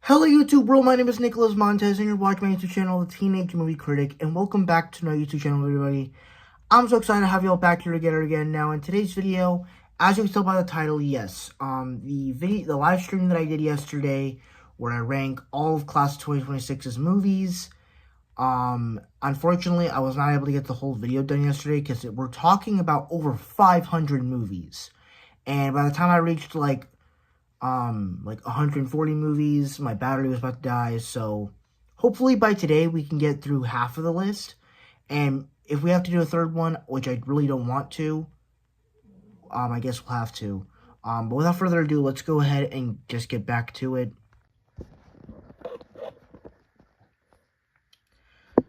Hello YouTube bro, my name is Nicholas Montez and you're watching my YouTube channel, The Teenage Movie Critic, and welcome back to my YouTube channel everybody. I'm so excited to have you all back here together again. Now in today's video, as you can tell by the title, yes, the live stream that I did yesterday where I rank all of class of 2026's movies, unfortunately I was not able to get the whole video done yesterday because we're talking about over 500 movies, and by the time I reached like 140 movies, my battery was about to die, so hopefully by today we can get through half of the list, and if we have to do a third one, which I really don't want to, I guess we'll have to. But without further ado, let's go ahead and just get back to it.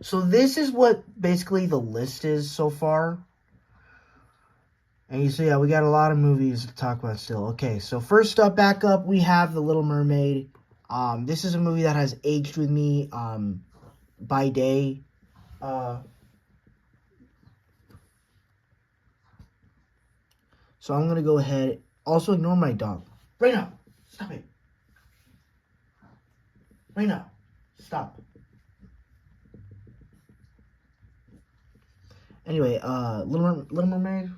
So this is what basically the list is so far. And you see, yeah, we got a lot of movies to talk about still. Okay, so first up, back up, we have The Little Mermaid. This is a movie that has aged with me by day. So I'm going to go ahead. Also, ignore my dog. Right now. Stop it. Right now. Stop. Anyway, Little Mermaid.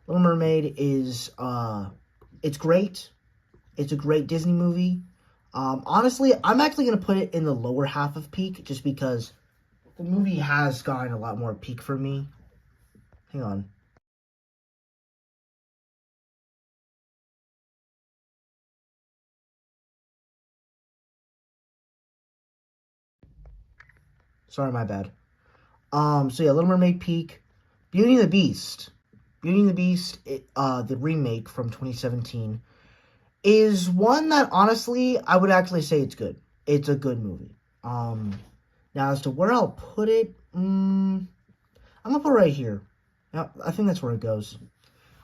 Little Mermaid is, it's great. It's a great Disney movie. Honestly, I'm actually going to put it in the lower half of peak just because the movie has gotten a lot more peak for me. Hang on. Sorry, my bad. So yeah, Little Mermaid peak. Beauty and the Beast. Beauty and the Beast, the remake from 2017, is one that, honestly, I would actually say it's good. It's a good movie. Now, as to where I'll put it, I'm going to put it right here. Yeah, I think that's where it goes.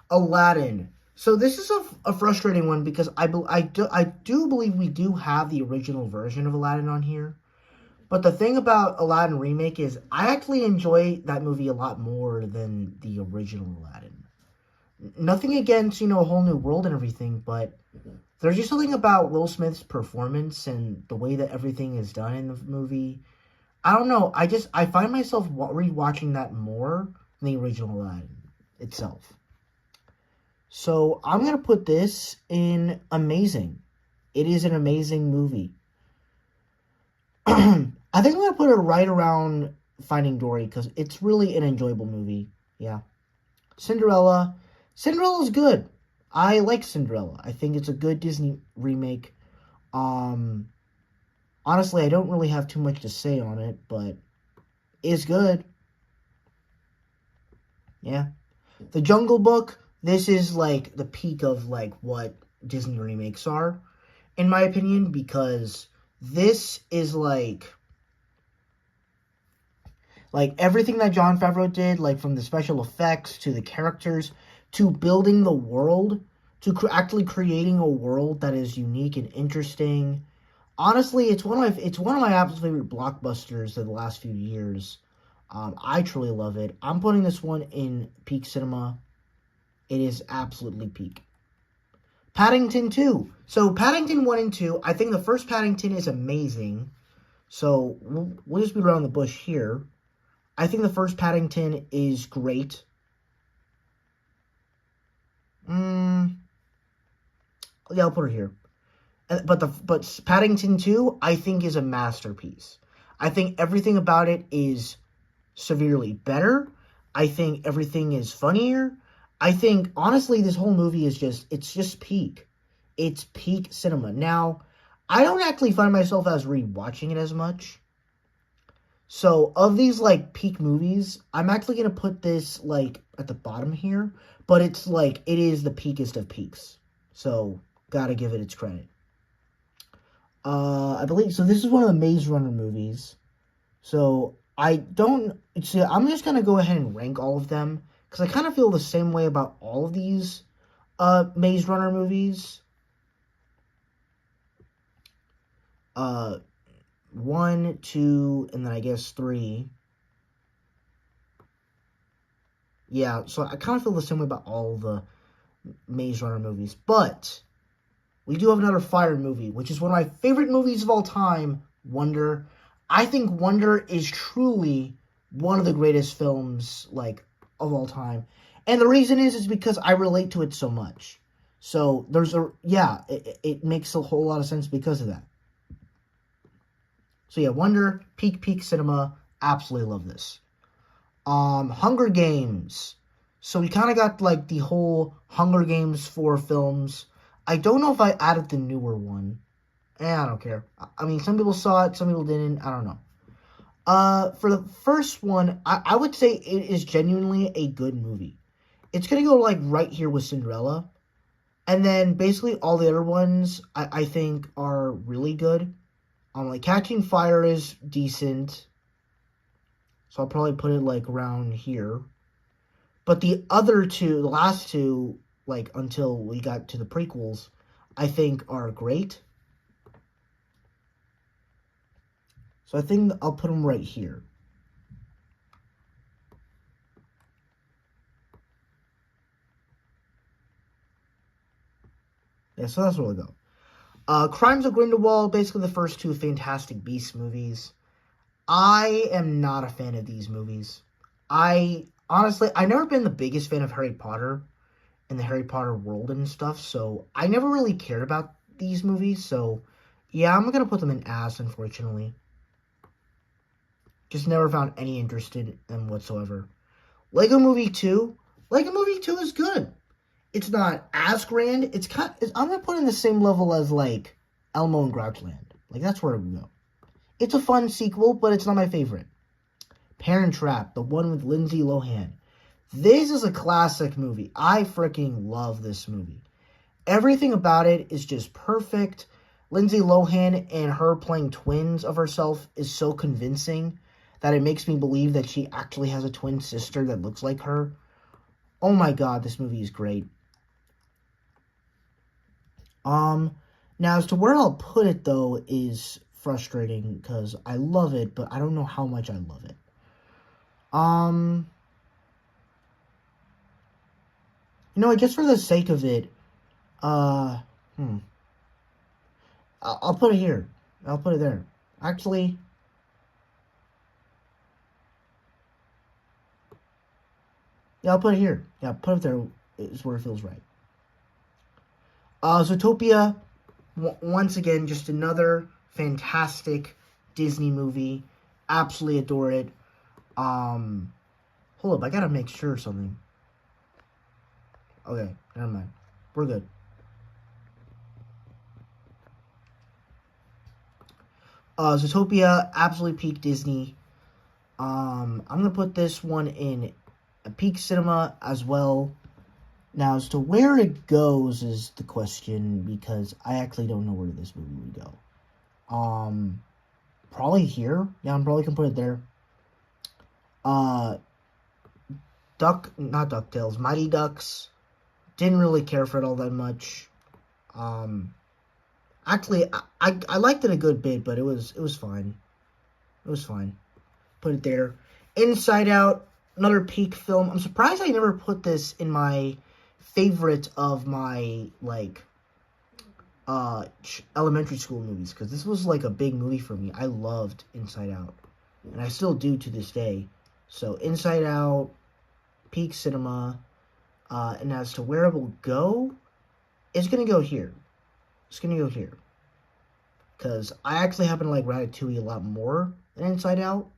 Aladdin. So this is a frustrating one because I do believe we do have the original version of Aladdin on here. But the thing about Aladdin Remake is I actually enjoy that movie a lot more than the original Aladdin. Nothing against, A Whole New World and everything, but there's just something about Will Smith's performance and the way that everything is done in the movie. I don't know. I find myself rewatching that more than the original Aladdin itself. So I'm going to put this in amazing. It is an amazing movie. I think I'm going to put it right around Finding Dory because it's really an enjoyable movie. Yeah. Cinderella. Cinderella's good. I like Cinderella. I think it's a good Disney remake. Honestly, I don't really have too much to say on it, but it's good. Yeah. The Jungle Book. This is like the peak of like what Disney remakes are, in my opinion, because this is like everything that Jon Favreau did, like from the special effects to the characters to building the world to actually creating a world that is unique and interesting. Honestly, it's one of my absolute favorite blockbusters of the last few years. I truly love it. I'm putting this one in peak cinema. It is absolutely peak. Paddington 2. So Paddington 1 and 2, I think the first Paddington is amazing. So we'll just beat around the bush here. I think the first Paddington is great. Yeah, I'll put it here. But Paddington 2, I think, is a masterpiece. I think everything about it is severely better. I think everything is funnier. I think, honestly, this whole movie is just peak. It's peak cinema. Now, I don't actually find myself as rewatching it as much. So, of these, like, peak movies, I'm actually going to put this, like, at the bottom here. But it's, like, it is the peakest of peaks. So, gotta give it its credit. I believe, so this is one of the Maze Runner movies. So, I'm just going to go ahead and rank all of them. Because I kind of feel the same way about all of these Maze Runner movies. 1, 2, and then I guess 3. Yeah, so I kind of feel the same way about all the Maze Runner movies. But we do have another fire movie, which is one of my favorite movies of all time, Wonder. I think Wonder is truly one of the greatest films, like, of all time. And the reason is because I relate to it so much. So, it makes a whole lot of sense because of that. So, yeah, Wonder, peak cinema, absolutely love this. Hunger Games. So we kind of got, like, the whole Hunger Games 4 films. I don't know if I added the newer one. I don't care. I mean, some people saw it, some people didn't. I don't know. For the first one, I would say it is genuinely a good movie. It's going to go, like, right here with Cinderella. And then, basically, all the other ones, I think, are really good. Like, Catching Fire is decent. So I'll probably put it, like, around here. But the last two, like, until we got to the prequels, I think are great. So I think I'll put them right here. Yeah, so that's where we'll go. Crimes of Grindelwald, basically the first two Fantastic Beasts movies. I am not a fan of these movies. Honestly, I've never been the biggest fan of Harry Potter and the Harry Potter world and stuff, so I never really cared about these movies, so yeah, I'm gonna put them in ass, unfortunately. Just never found any interest in them whatsoever. Lego Movie 2. Lego Movie 2 is good. It's not as grand. I'm gonna put it in the same level as, like, Elmo and Grouchland. Like, that's where we go. It's a fun sequel, but it's not my favorite. Parent Trap, the one with Lindsay Lohan. This is a classic movie. I freaking love this movie. Everything about it is just perfect. Lindsay Lohan and her playing twins of herself is so convincing that it makes me believe that she actually has a twin sister that looks like her. Oh my god, this movie is great. Now as to where I'll put it, though, is frustrating because I love it, but I don't know how much I love it. Just for the sake of it, I'll put it here. I'll put it there. Actually, yeah, I'll put it here. Yeah, put it there is where it feels right. Zootopia, once again, just another fantastic Disney movie. Absolutely adore it. Hold up, I gotta make sure of something. Okay, never mind. We're good. Zootopia, absolutely peak Disney. I'm gonna put this one in a peak cinema as well. Now, as to where it goes is the question, because I actually don't know where this movie would go. Probably here. Yeah, I'm probably gonna put it there. Not DuckTales, Mighty Ducks. Didn't really care for it all that much. Actually, I liked it a good bit, but it was fine. It was fine. Put it there. Inside Out, another peak film. I'm surprised I never put this in my favorite of my, like, elementary school movies, because this was, like, a big movie for me. I loved Inside Out, and I still do to this day. So Inside Out, peak cinema, and as to where it will go, it's gonna go here. It's gonna go here, because I actually happen to like Ratatouille a lot more than Inside Out.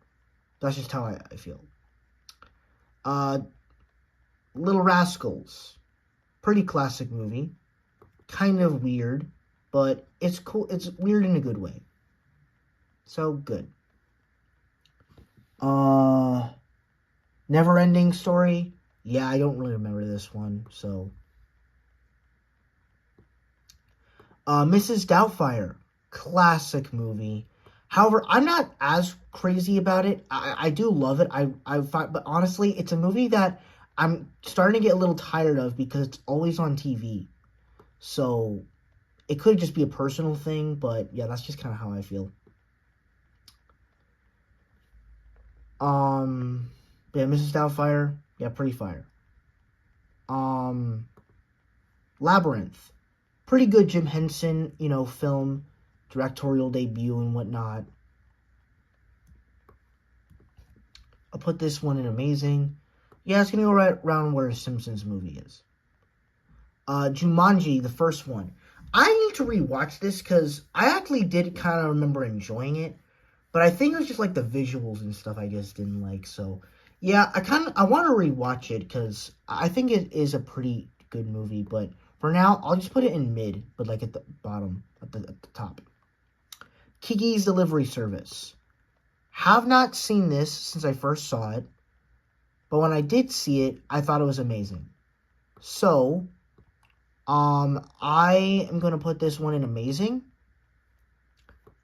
That's just how I feel. Little Rascals. Pretty classic movie. Kind of weird, but it's cool. It's weird in a good way. So, good. Never Ending Story. Yeah, I don't really remember this one, so. Mrs. Doubtfire. Classic movie. However, I'm not as crazy about it. I do love it. But honestly, it's a movie that I'm starting to get a little tired of because it's always on TV. So it could just be a personal thing, but yeah, that's just kind of how I feel. But yeah, Mrs. Doubtfire, yeah, pretty fire. Labyrinth. pretty good Jim Henson, film, directorial debut and whatnot. I'll put this one in amazing. Yeah, it's going to go right around where a Simpsons movie is. Jumanji, the first one. I need to rewatch this because I actually did kind of remember enjoying it. But I think it was just like the visuals and stuff I just didn't like. So, yeah, I want to rewatch it because I think it is a pretty good movie. But for now, I'll just put it in mid, but like at the bottom, at the top. Kiki's Delivery Service. Have not seen this since I first saw it. But when I did see it, I thought it was amazing. So, I am going to put this one in amazing.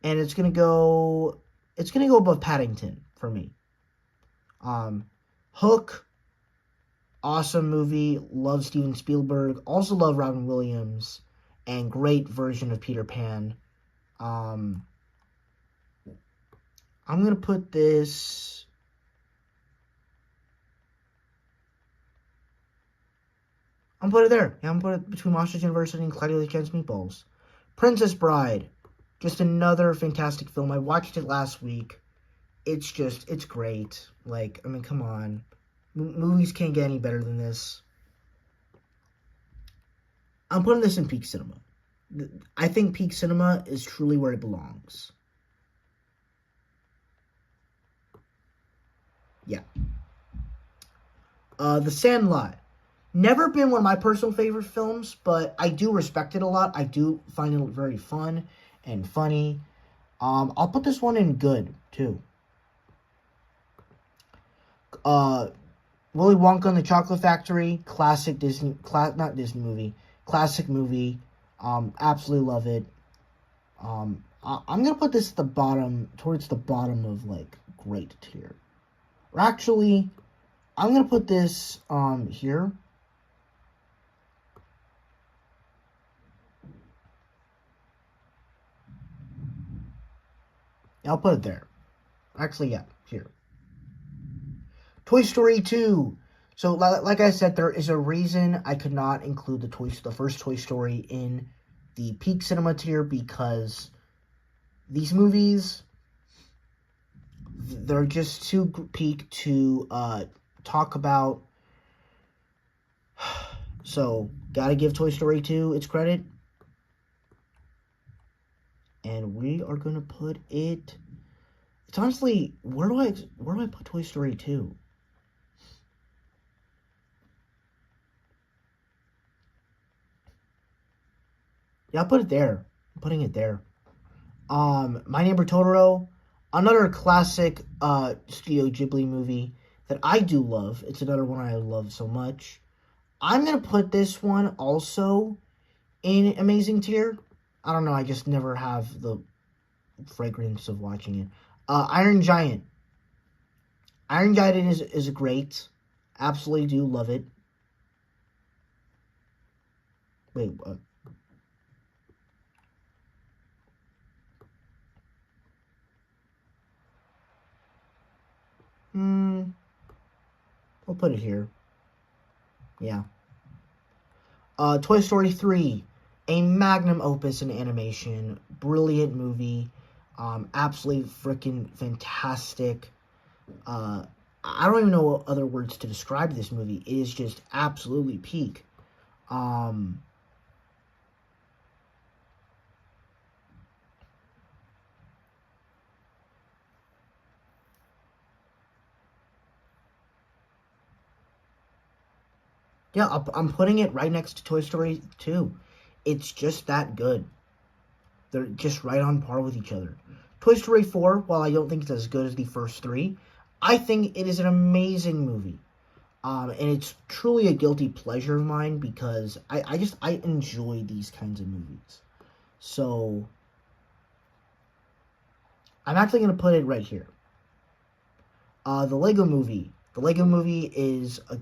And it's going to go above Paddington for me. Hook, awesome movie. Love Steven Spielberg. Also love Robin Williams. And great version of Peter Pan. I'm going to put this... I'm going to put it there. Yeah, I'm going to put it between Monsters University and Cloudy with a Chance Meatballs. Princess Bride. Just another fantastic film. I watched it last week. It's great. Like, I mean, come on. Movies can't get any better than this. I'm putting this in peak cinema. I think peak cinema is truly where it belongs. Yeah. The Sandlot. Never been one of my personal favorite films, but I do respect it a lot. I do find it very fun and funny. I'll put this one in good, too. Willy Wonka and the Chocolate Factory. Classic Disney... not Disney movie. Classic movie. Absolutely love it. I'm going to put this at the bottom... towards the bottom of, like, great tier. Or actually, I'm going to put this here. I'll put it there. Actually, yeah, here. Toy Story 2. So, like I said, there is a reason I could not include the first Toy Story in the peak cinema tier because these movies, they're just too peak to talk about. So, gotta give Toy Story 2 its credit. And we are going to put it... It's honestly... Where do I put Toy Story 2? Yeah, I'll put it there. I'm putting it there. My Neighbor Totoro. Another classic Studio Ghibli movie that I do love. It's another one I love so much. I'm going to put this one also in amazing tier. I don't know, I just never have the fragrance of watching it. Iron Giant. Iron Giant is great. Absolutely do love it. Wait, what? I'll put it here. Yeah. Toy Story 3. A magnum opus in animation. Brilliant movie. Absolutely freaking fantastic. I don't even know what other words to describe this movie. It is just absolutely peak. Yeah, I'm putting it right next to Toy Story 2. It's just that good. They're just right on par with each other. Toy Story 4, while I don't think it's as good as the first three, I think it is an amazing movie. And it's truly a guilty pleasure of mine because I enjoy these kinds of movies. So, I'm actually going to put it right here. The Lego Movie. The Lego Movie is a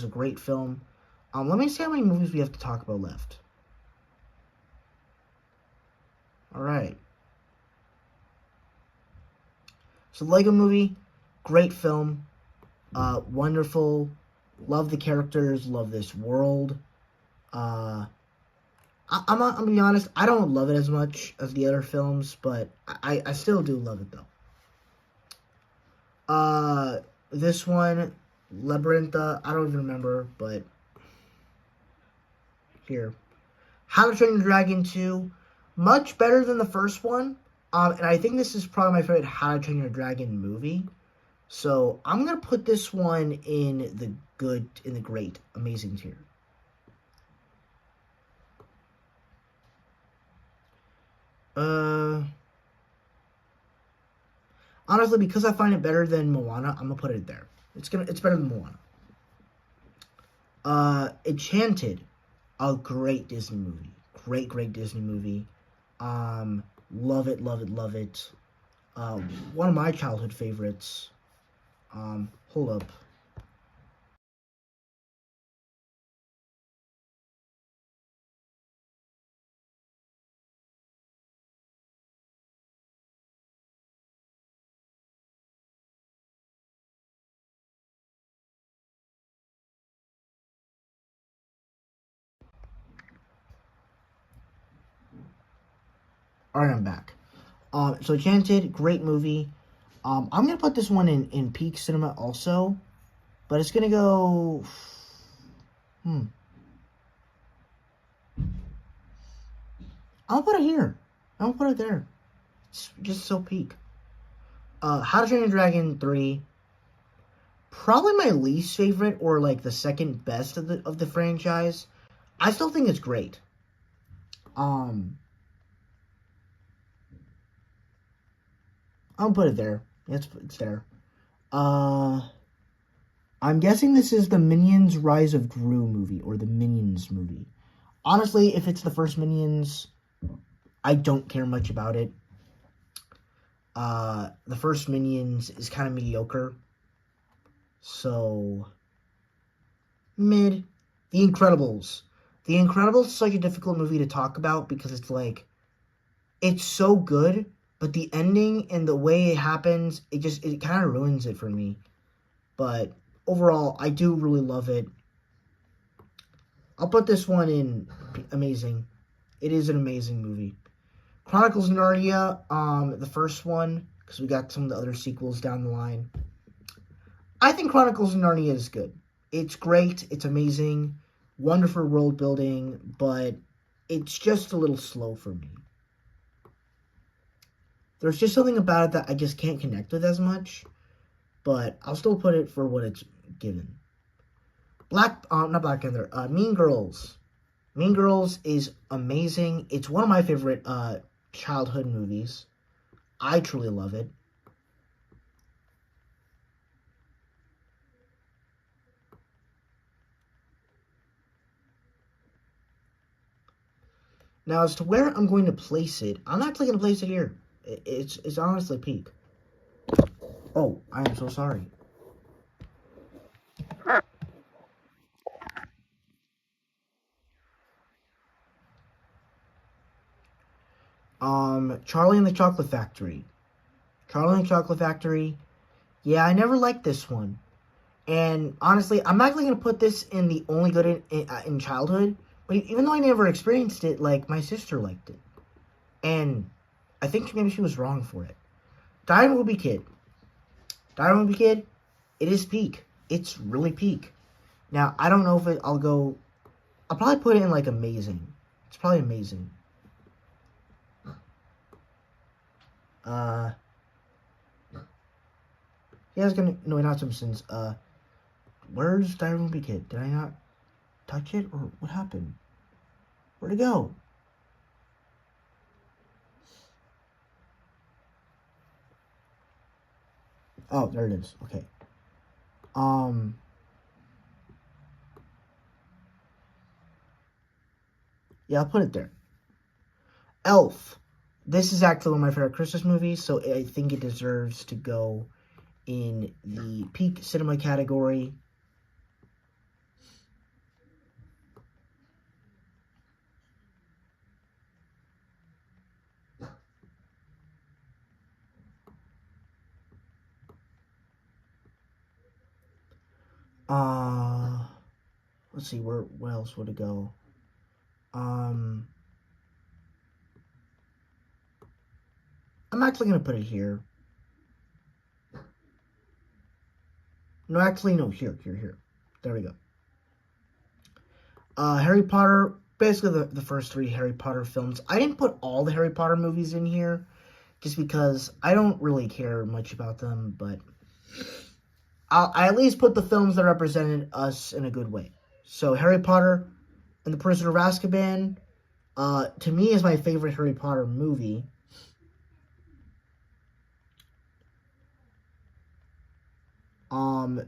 great film. Let me see how many movies we have to talk about left. Alright. So, Lego Movie, great film. Wonderful. Love the characters, love this world. I I'm gonna be honest. I don't love it as much as the other films, but I still do love it though. This one, Labyrintha. I don't even remember, but here, How to Train Your Dragon 2, much better than the first one. And I think this is probably my favorite How to Train Your Dragon movie. So I'm gonna put this one in the good, in the great, amazing tier. Honestly, because I find it better than Moana, I'm gonna put it there. It's better than Moana. Enchanted, a great Disney movie. Great Disney movie. Love it, love it, love it. One of my childhood favorites. Hold up. Alright, I'm back. So Enchanted, great movie. I'm gonna put this one in peak cinema also, but it's gonna go. I'll put it here. I'll put it there. It's just so peak. How to Train Your Dragon 3, probably my least favorite or like the second best of the franchise. I still think it's great. Um, I'll put it there. It's there. Uh, I'm guessing this is the Minions Rise of Gru movie or the Minions movie. Honestly, if it's the first Minions, I don't care much about it. The first Minions is kind of mediocre. So, mid. The Incredibles. The Incredibles is like a difficult movie to talk about because it's like, it's so good, but the ending and the way it happens, it kind of ruins it for me. But overall, I do really love it. I'll put this one in amazing. It is an amazing movie. Chronicles of Narnia, the first one, because we got some of the other sequels down the line. I think Chronicles of Narnia is good. It's great. It's amazing. Wonderful world building, but it's just a little slow for me. There's just something about it that I just can't connect with as much, but I'll still put it for what it's given. Not Black Panther, Mean Girls. Mean Girls is amazing. It's one of my favorite childhood movies. I truly love it. Now, as to where I'm going to place it, I'm actually going to place it here. It's honestly peak. Oh, I am so sorry. Charlie and the Chocolate Factory. Charlie and the Chocolate Factory. Yeah, I never liked this one. And honestly, I'm actually going to put this in the only good in childhood. But even though I never experienced it, like, my sister liked it. And I think maybe she was wrong for it. Diamond Ruby Kid. Diamond Ruby Kid, it is peak. It's really peak. Now, I don't know if I'll probably put it in, like, amazing. It's probably amazing. Yeah, I was gonna... No, not Simpsons. Where's Diamond Ruby Kid? Did I not touch it? Or what happened? Where'd it go? Oh, there it is. Okay. Yeah, I'll put it there. Elf. This is actually one of my favorite Christmas movies, so I think it deserves to go in the peak cinema category. Let's see, where else would it go? I'm actually going to put it here. No, actually, no, here. There we go. Harry Potter, basically the first three Harry Potter films. I didn't put all the Harry Potter movies in here, just because I don't really care much about them, but I at least put the films that represented us in a good way. So Harry Potter and the Prisoner of Azkaban, to me, is my favorite Harry Potter movie.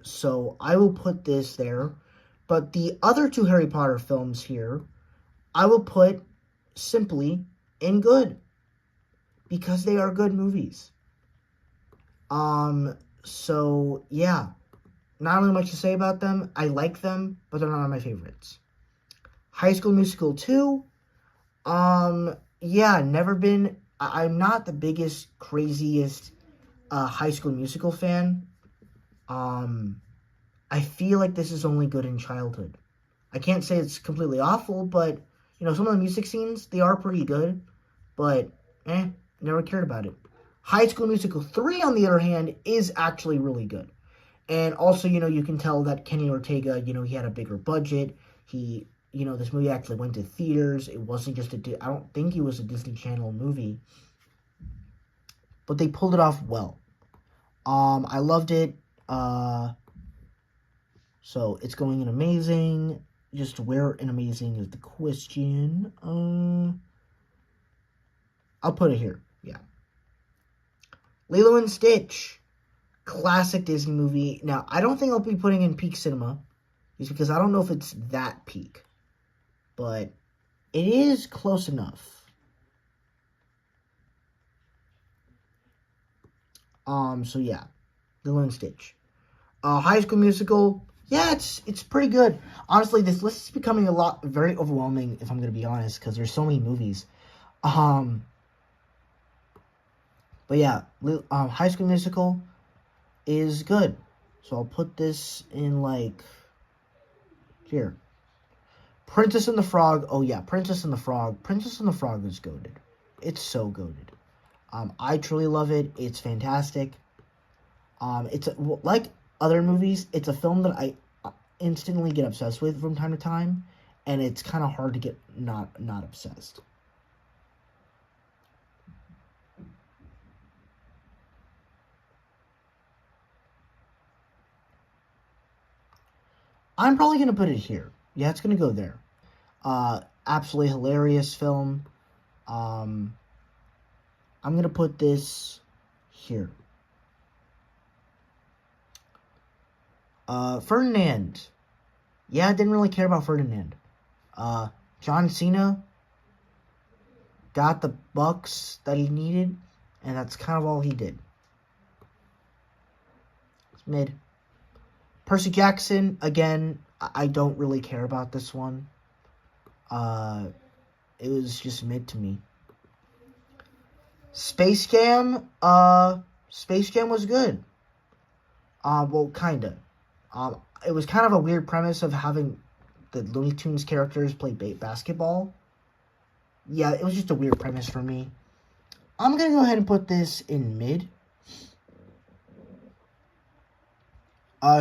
So I will put this there. But the other two Harry Potter films here, I will put simply in good. Because they are good movies. So yeah. Not really much to say about them. I like them, but they're not my favorites. High School Musical 2. Yeah, never been. I'm not the biggest, craziest High School Musical fan. I feel like this is only good in childhood. I can't say it's completely awful, but some of the music scenes, they are pretty good. But never cared about it. High School Musical 3, on the other hand, is actually really good. And also, you can tell that Kenny Ortega, he had a bigger budget. This movie actually went to theaters. It wasn't just I don't think it was a Disney Channel movie. But they pulled it off well. I loved it. So it's going in amazing. Just where in amazing is the question? I'll put it here. Yeah. Lilo and Stitch. Classic Disney movie. Now, I don't think I'll be putting in peak cinema, just because I don't know if it's that peak. But it is close enough. So yeah. Lilo and Stitch. High School Musical. Yeah, it's pretty good. Honestly, this list is becoming very overwhelming, if I'm going to be honest, because there's so many movies. But yeah, High School Musical is good. So I'll put this in, here. Princess and the Frog. Oh yeah, Princess and the Frog. Princess and the Frog is goated. It's so goated. I truly love it. It's fantastic. It's like other movies. It's a film that I instantly get obsessed with from time to time, and it's kind of hard to get not obsessed. I'm probably going to put it here. Yeah, it's going to go there. Absolutely hilarious film. I'm going to put this here. Ferdinand. Yeah, I didn't really care about Ferdinand. John Cena got the bucks that he needed, and that's kind of all he did. It's mid. Percy Jackson, again, I don't really care about this one. It was just mid to me. Space Jam was good. Well, kinda. It was kind of a weird premise of having the Looney Tunes characters play basketball. Yeah, it was just a weird premise for me. I'm gonna go ahead and put this in mid.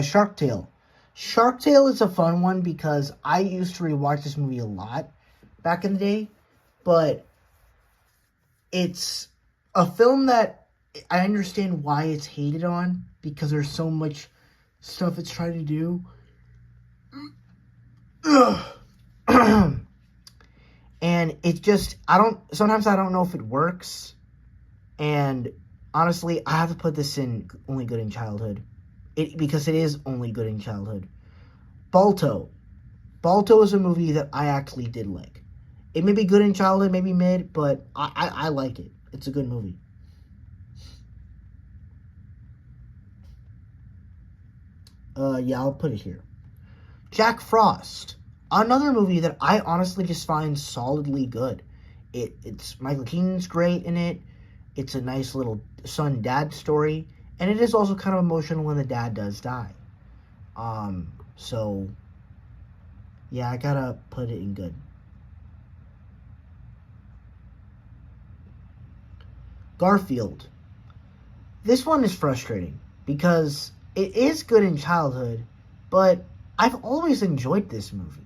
Shark Tale. Shark Tale is a fun one because I used to rewatch this movie a lot back in the day, but it's a film that I understand why it's hated on, because there's so much stuff it's trying to do. And it's just, sometimes I don't know if it works. And honestly, I have to put this in only good in childhood. Because it is only good in childhood. Balto. Balto is a movie that I actually did like. It may be good in childhood, maybe mid, but I like it. It's a good movie. Yeah, I'll put it here. Jack Frost. Another movie that I honestly just find solidly good. It's Michael Keaton's great in it. It's a nice little son-dad story. And it is also kind of emotional when the dad does die. So, yeah, I gotta put it in good. Garfield. This one is frustrating because it is good in childhood, but I've always enjoyed this movie.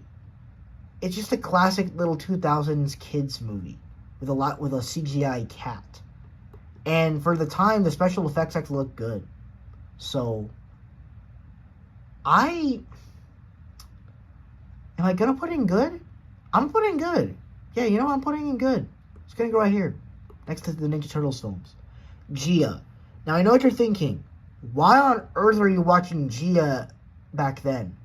It's just a classic little 2000s kids movie with a CGI cat. And for the time, the special effects actually look good. So, am I gonna put in good? I'm putting good. Yeah, you know, I'm putting in good. It's gonna go right here, next to the Ninja Turtles films. Gia. Now, I know what you're thinking. Why on earth are you watching Gia back then?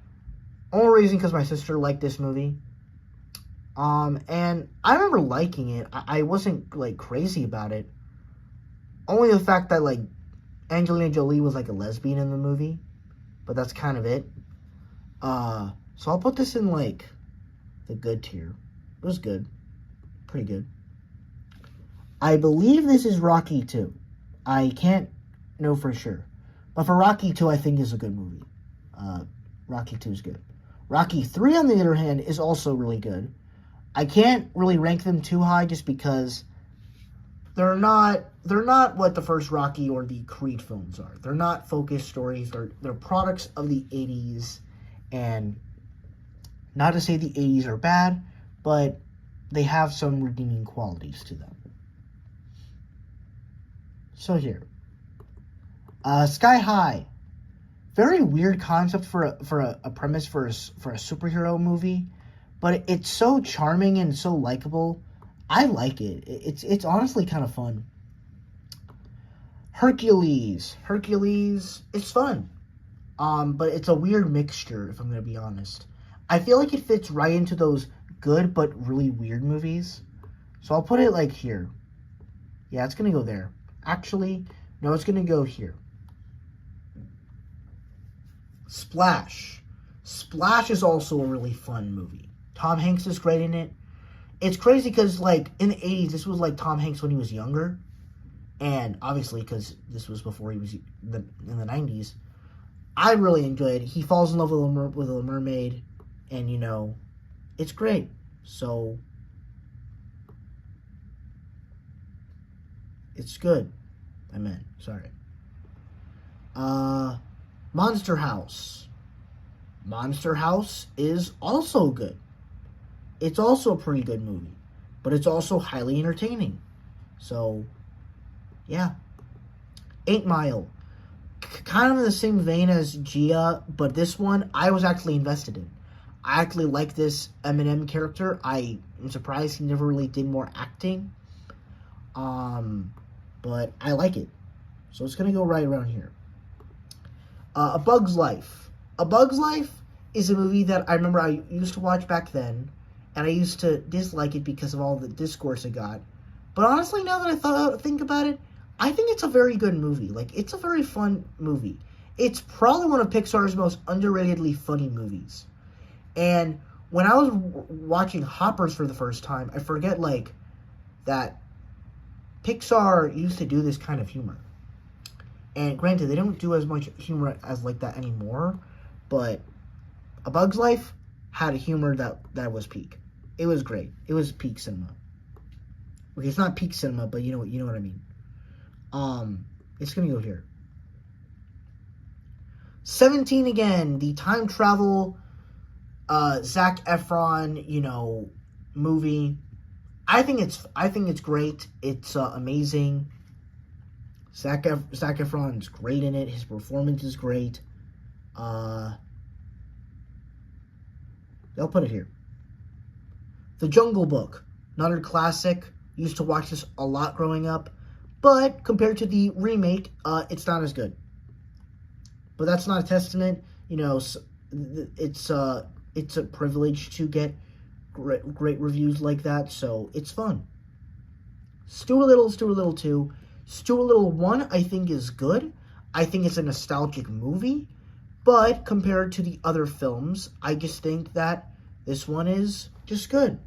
Only reason because my sister liked this movie. And I remember liking it. I wasn't, like, crazy about it. Only the fact that, like, Angelina Jolie was, like, a lesbian in the movie. But that's kind of it. So I'll put this in, like, the good tier. It was good. Pretty good. I believe this is Rocky 2. I can't know for sure. But for Rocky 2, I think is a good movie. Rocky 2 is good. Rocky 3, on the other hand, is also really good. I can't really rank them too high just because they're not what the first Rocky or the Creed films are. They're not focused stories. They're products of the 80s. And not to say the 80s are bad, but they have some redeeming qualities to them. So here. Sky High. Very weird concept for a premise for a superhero movie, but it's so charming and so likable. I like it. It's honestly kind of fun. Hercules. Hercules, it's fun. But it's a weird mixture, if I'm going to be honest. I feel like it fits right into those good but really weird movies. So I'll put it like here. Yeah, it's going to go there. Actually, no, it's going to go here. Splash. Splash is also a really fun movie. Tom Hanks is great in it. It's crazy because, like, in the 80s, this was, like, Tom Hanks when he was younger. And, obviously, because this was before he was in the 90s. I really enjoyed it. He falls in love with a mermaid. And, you know, it's great. So, it's good. I meant, sorry. Monster House. Monster House is also good. It's also a pretty good movie. But it's also highly entertaining. So, yeah. 8 Mile. Kind of in the same vein as Gia, but this one I was actually invested in. I actually like this Eminem character. I am surprised he never really did more acting. But I like it. So it's going to go right around here. A Bug's Life. A Bug's Life is a movie that I remember I used to watch back then, and I used to dislike it because of all the discourse it got. But honestly, now that I think about it, I think it's a very good movie. Like, it's a very fun movie. It's probably one of Pixar's most underratedly funny movies. And when I was watching Hoppers for the first time, I forget, like, that Pixar used to do this kind of humor. And granted, they don't do as much humor as like that anymore, but A Bug's Life had a humor that was peak. It was great. It was peak cinema. Okay, it's not peak cinema, but you know what I mean. It's gonna go here. 17 again, the time travel, Zac Efron, movie. I think it's great. It's amazing. Zac Efron's great in it. His performance is great. I'll put it here. The Jungle Book, another classic. Used to watch this a lot growing up, but compared to the remake, it's not as good. But that's not a testament. It's a privilege to get great reviews like that, so it's fun. Stuart Little 2. Stuart Little 1, I think, is good. I think it's a nostalgic movie, but compared to the other films, I just think that this one is just good.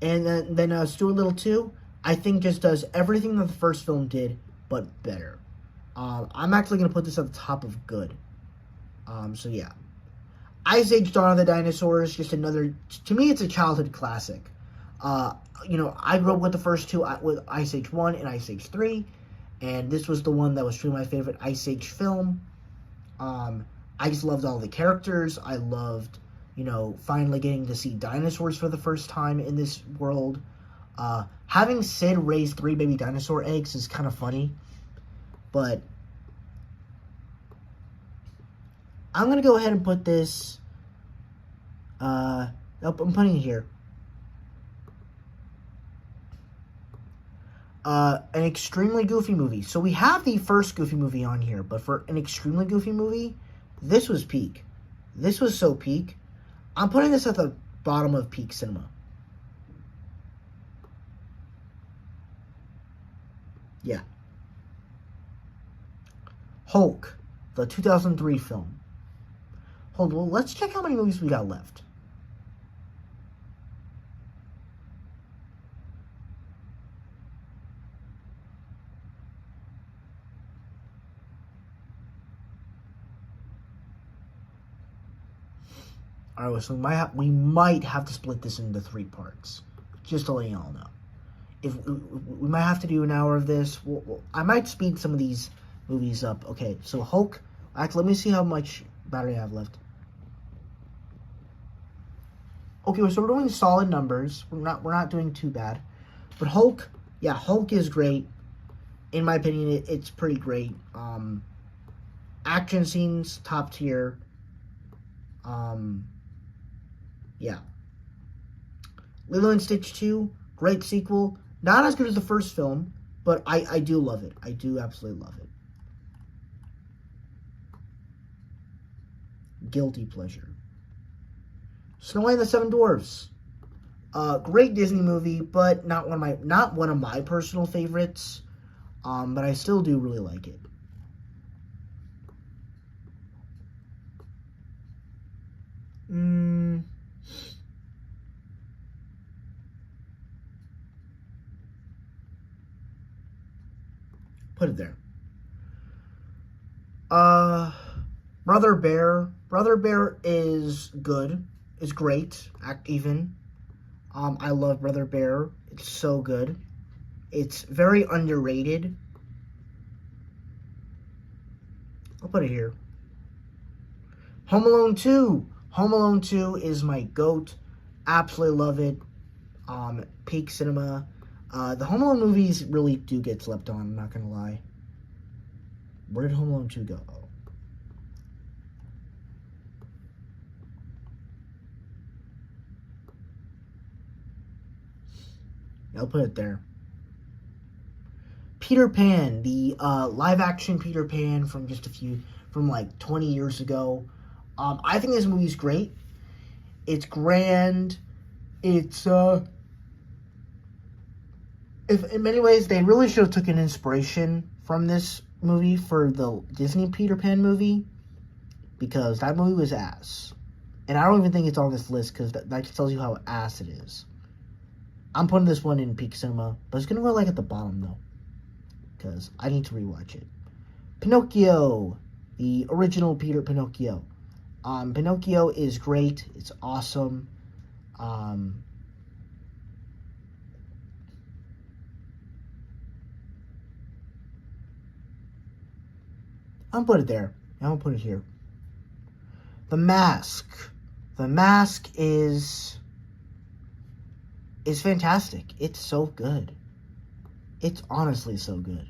And then Stuart Little 2, I think just does everything that the first film did, but better. I'm actually going to put this at the top of good. So yeah. Ice Age: Dawn of the Dinosaurs, just another, to me it's a childhood classic. I grew up with the first two, with Ice Age 1 and Ice Age 3, and this was the one that was truly my favorite Ice Age film. I just loved all the characters. I loved, finally getting to see dinosaurs for the first time in this world. Having Sid raise 3 baby dinosaur eggs is kind of funny, but I'm going to go ahead and put this, I'm putting it here. An extremely goofy movie. So we have the first Goofy movie on here, but for an extremely goofy movie, this was peak. This was so peak. I'm putting this at the bottom of peak cinema. Yeah. Hulk, the 2003 film. Hold on, let's check how many movies we got left. All right, so we might have to split this into 3 parts, just to let y'all know. If we might have to do an hour of this, I might speed some of these movies up. Okay, so Hulk. Actually, let me see how much battery I have left. Okay, so we're doing solid numbers. We're not doing too bad. But Hulk, yeah, Hulk is great. In my opinion, it's pretty great. Action scenes, top tier. Yeah. Lilo and Stitch 2, great sequel. Not as good as the first film, but I do love it. I do absolutely love it. Guilty pleasure. Snow White and the Seven Dwarfs. Great Disney movie, but not one of my personal favorites. But I still do really like it. Put it there. Brother Bear. Brother Bear is good. Is great. Even. I love Brother Bear. It's so good. It's very underrated. I'll put it here. Home Alone 2. Home Alone 2 is my GOAT. Absolutely love it. Peak cinema. The Home Alone movies really do get slept on, I'm not going to lie. Where did Home Alone 2 go? Oh. I'll put it there. Peter Pan, the live-action Peter Pan from like 20 years ago. I think this movie's great. It's grand. It's, if in many ways, they really should have taken inspiration from this movie for the Disney Peter Pan movie, because that movie was ass. And I don't even think it's on this list, because that just tells you how ass it is. I'm putting this one in peak cinema, but it's going to go like at the bottom, though, because I need to rewatch it. Pinocchio, the original Peter Pinocchio. Pinocchio is great. It's awesome. I'm going to put it there. I'm going to put it here. The Mask. The Mask is fantastic. It's so good. It's honestly so good.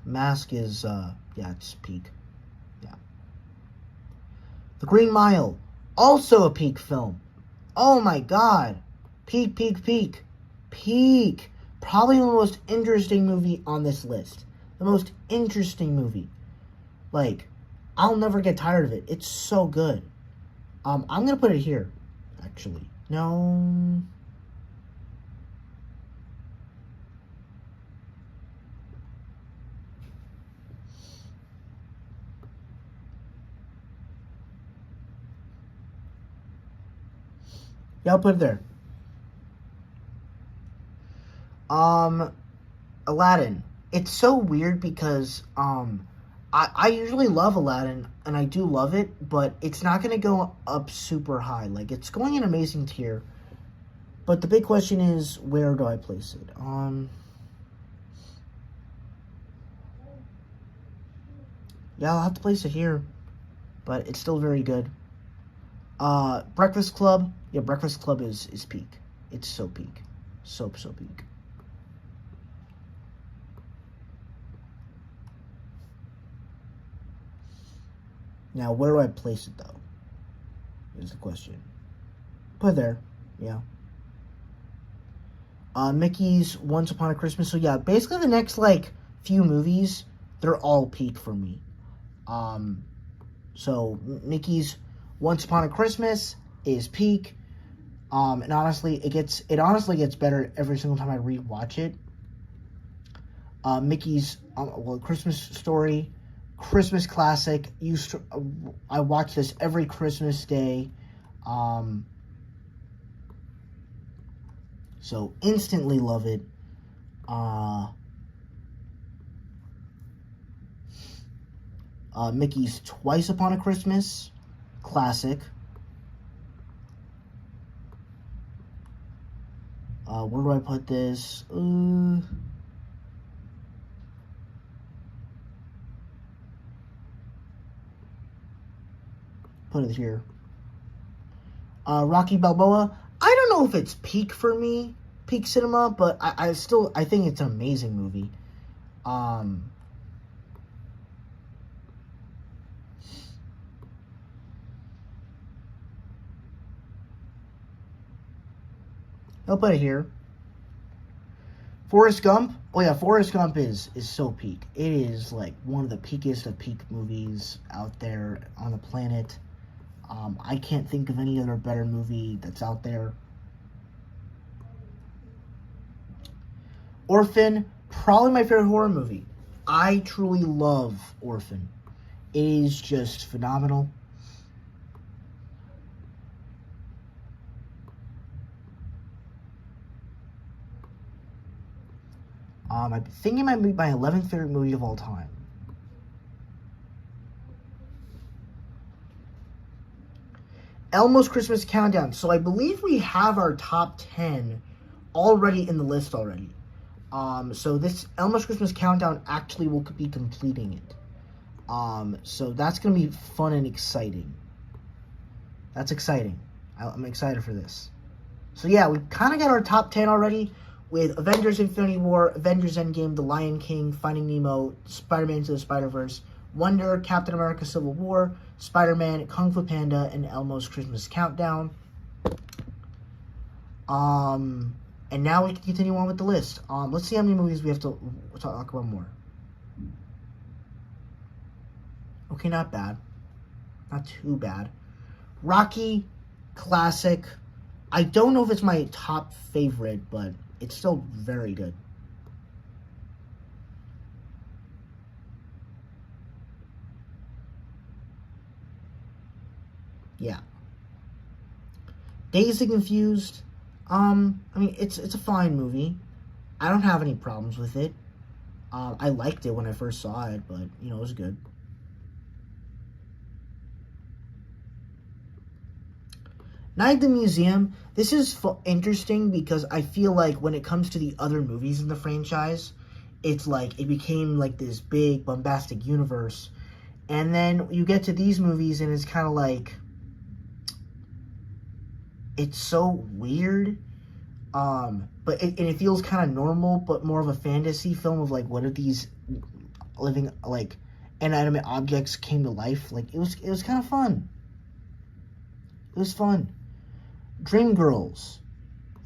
Mask is, yeah, it's peak. Yeah. The Green Mile. Also a peak film. Oh my god. Peak, peak, peak. Peak. Probably the most interesting movie on this list. The most interesting movie. Like, I'll never get tired of it. It's so good. I'm gonna put it here, actually. No. Yeah, I'll put it there. Aladdin. It's so weird because, I usually love Aladdin, and I do love it, but it's not going to go up super high. Like, it's going in amazing tier. But the big question is, where do I place it? Yeah, I'll have to place it here, but it's still very good. Breakfast Club. Yeah, Breakfast Club is peak. It's so peak. So peak. Now, where do I place it, though? Is the question. Put it there. Yeah. Mickey's Once Upon a Christmas. So, yeah, basically the next, like, few movies, they're all peak for me. So, Mickey's Once Upon a Christmas is peak. And honestly, it honestly gets better every single time I rewatch it. Mickey's Christmas Story, Christmas classic. I watch this every Christmas day. So instantly love it. Mickey's Twice Upon a Christmas, classic. Where do I put this? Put it here. Rocky Balboa. I don't know if it's peak for me, peak cinema, but I think it's an amazing movie. I'll put it here. Forrest Gump. Oh yeah, Forrest Gump is so peak. It is like one of the peakiest of peak movies out there on the planet. I can't think of any other better movie that's out there. Orphan, probably my favorite horror movie. I truly love Orphan. It is just phenomenal. I think it might be my 11th favorite movie of all time. Elmo's Christmas Countdown. So I believe we have our top 10 already in the list already. So this Elmo's Christmas Countdown actually will be completing it. So that's going to be fun and exciting. That's exciting. I'm excited for this. So yeah, we kind of got our top 10 already with Avengers Infinity War, Avengers Endgame, The Lion King, Finding Nemo, Spider-Man Into the Spider-Verse, Wonder, Captain America Civil War, Spider-Man, Kung Fu Panda, and Elmo's Christmas Countdown. And now we can continue on with the list. Let's see how many movies we have to talk about more. Okay, not bad. Not too bad. Rocky, classic. I don't know if it's my top favorite, but it's still very good. Yeah. Dazed and Confused. I mean, it's a fine movie. I don't have any problems with it. I liked it when I first saw it, but, you know, it was good. Night at the Museum. This is interesting because I feel like when it comes to the other movies in the franchise, it's like it became like this big bombastic universe. And then you get to these movies and it's kind of like, it's so weird. But it feels kind of normal, but more of a fantasy film of like, what if these living, like, inanimate objects came to life? Like, it was kind of fun. It was fun. Dreamgirls.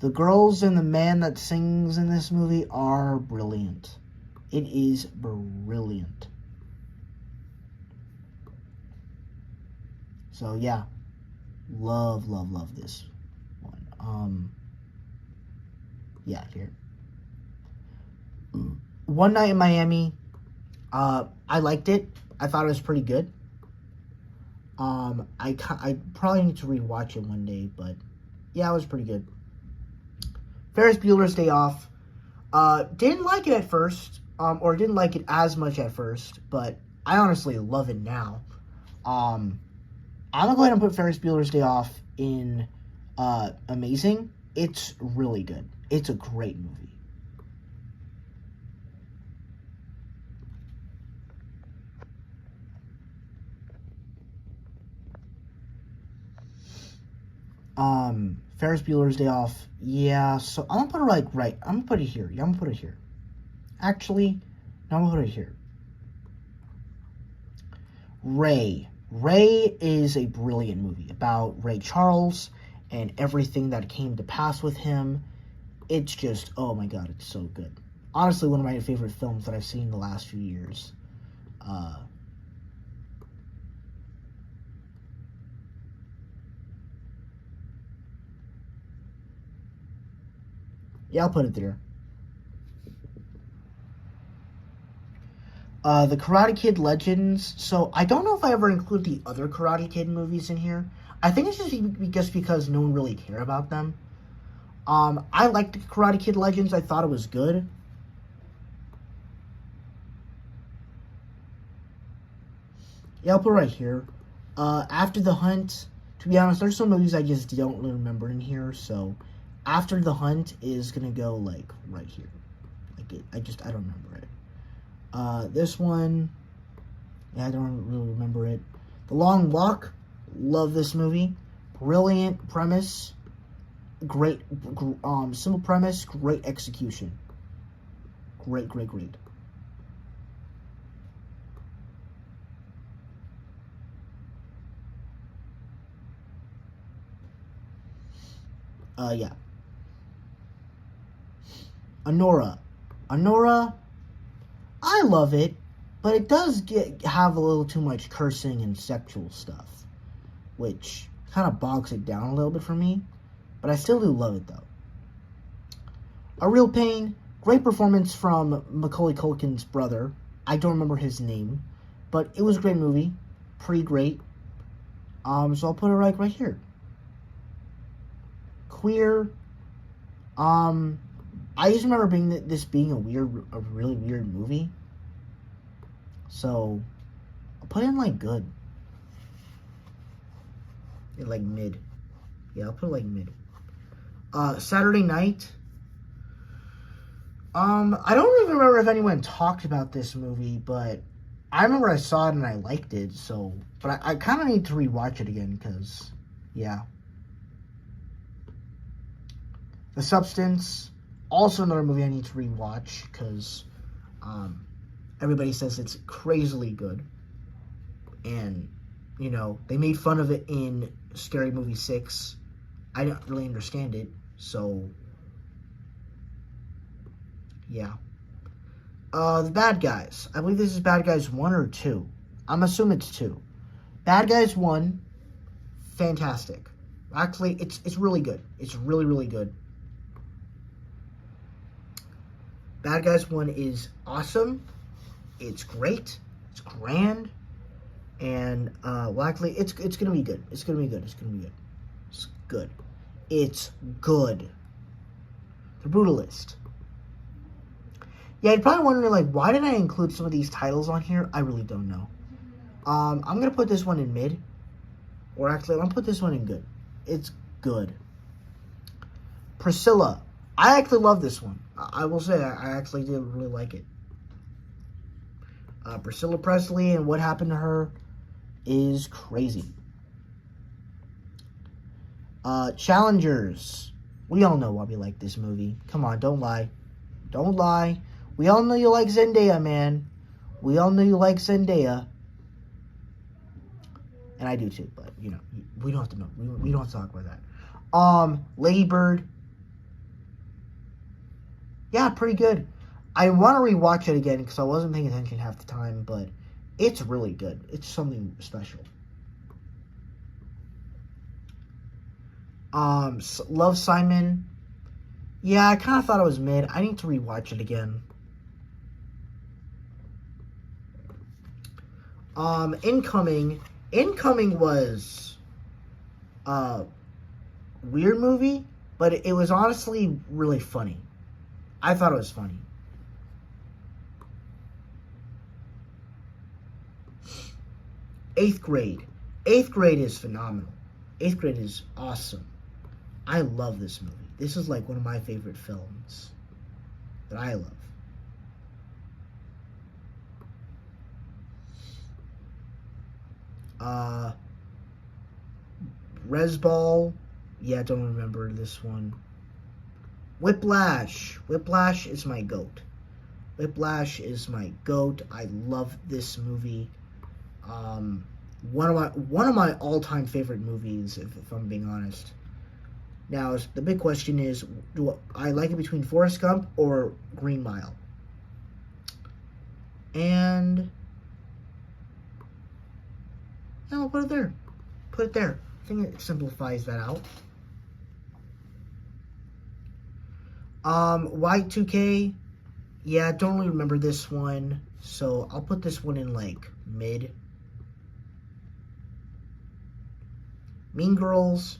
The girls and the man that sings in this movie are brilliant. It is brilliant. So, yeah. Love this one. Yeah, here. One Night in Miami. I liked it. I thought it was pretty good. I probably need to rewatch it one day, but yeah, it was pretty good. Ferris Bueller's Day Off. Didn't like it at first, or didn't like it as much at first, but I honestly love it now. I'm gonna go ahead and put Ferris Bueller's Day Off in amazing. It's really good. It's a great movie. Ferris Bueller's Day Off. Yeah, so I'm gonna put it like right. I'm gonna put it here. Yeah, I'm gonna put it here. Actually, no, I'm gonna put it here. Ray. Ray is a brilliant movie about Ray Charles and everything that came to pass with him. It's just, oh my god, it's so good. Honestly, one of my favorite films that I've seen in the last few years. Yeah, I'll put it there. The Karate Kid Legends. So I don't know if I ever include the other Karate Kid movies in here. I think it's just because no one really cared about them. I liked the Karate Kid Legends. I thought it was good. Yeah, I'll put it right here. After the Hunt. To be honest, there's some movies I just don't really remember in here. So, After the Hunt is gonna go like right here. Like I don't remember it. This one, yeah, I don't really remember it. The Long Walk, love this movie. Brilliant premise, great, simple premise, great execution. Great. Yeah. Honora. Honora, I love it, but it does have a little too much cursing and sexual stuff, which kind of bogs it down a little bit for me, but I still do love it though. A Real Pain, great performance from Macaulay Culkin's brother. I don't remember his name, but it was a great movie, pretty great. So I'll put it right here. Queer. I just remember this being a really weird movie. So I'll put it in like good. In like mid. Yeah, I'll put it like mid. Saturday Night. I don't even remember if anyone talked about this movie, but I remember I saw it and I liked it, so but I kind of need to rewatch it again because yeah. The Substance, also another movie I need to rewatch because everybody says it's crazily good. And, you know, they made fun of it in Scary Movie 6. I don't really understand it, so yeah. The Bad Guys. I believe this is Bad Guys 1 or 2. I'm assuming it's 2. Bad Guys 1, fantastic. Actually, it's really good. It's really good. Bad Guys 1 is awesome. It's great. It's grand. And, well, actually, it's gonna be good. It's gonna be good. It's good. It's good. The Brutalist. Yeah, you're probably wondering, like, why did I include some of these titles on here? I really don't know. I'm gonna put this one in mid. Or actually, I'm gonna put this one in good. It's good. Priscilla. I actually love this one. I will say, I actually did really like it. Priscilla Presley and what happened to her is crazy. Challengers. We all know why we like this movie. Come on, don't lie. Don't lie. We all know you like Zendaya, man. We all know you like Zendaya. And I do too, but, you know, we don't have to know. We don't have to talk about that. Lady Bird. Yeah, pretty good. I want to rewatch it again because I wasn't paying attention half the time, but it's really good. It's something special. Love, Simon. Yeah, I kind of thought it was mid. I need to rewatch it again. Incoming. Incoming was a weird movie, but it was honestly really funny. I thought it was funny. Eighth Grade. Eighth Grade is phenomenal. Eighth Grade is awesome. I love this movie. This is like one of my favorite films that I love. Resball. Yeah, don't remember this one. Whiplash. Whiplash is my goat. Whiplash is my goat. I love this movie. One of my all-time favorite movies, if I'm being honest. Now, the big question is, do I like it between Forrest Gump or Green Mile? And yeah, I'll put it there. Put it there. I think it simplifies that out. Y2K. Yeah, I don't really remember this one, so I'll put this one in like mid. Mean Girls.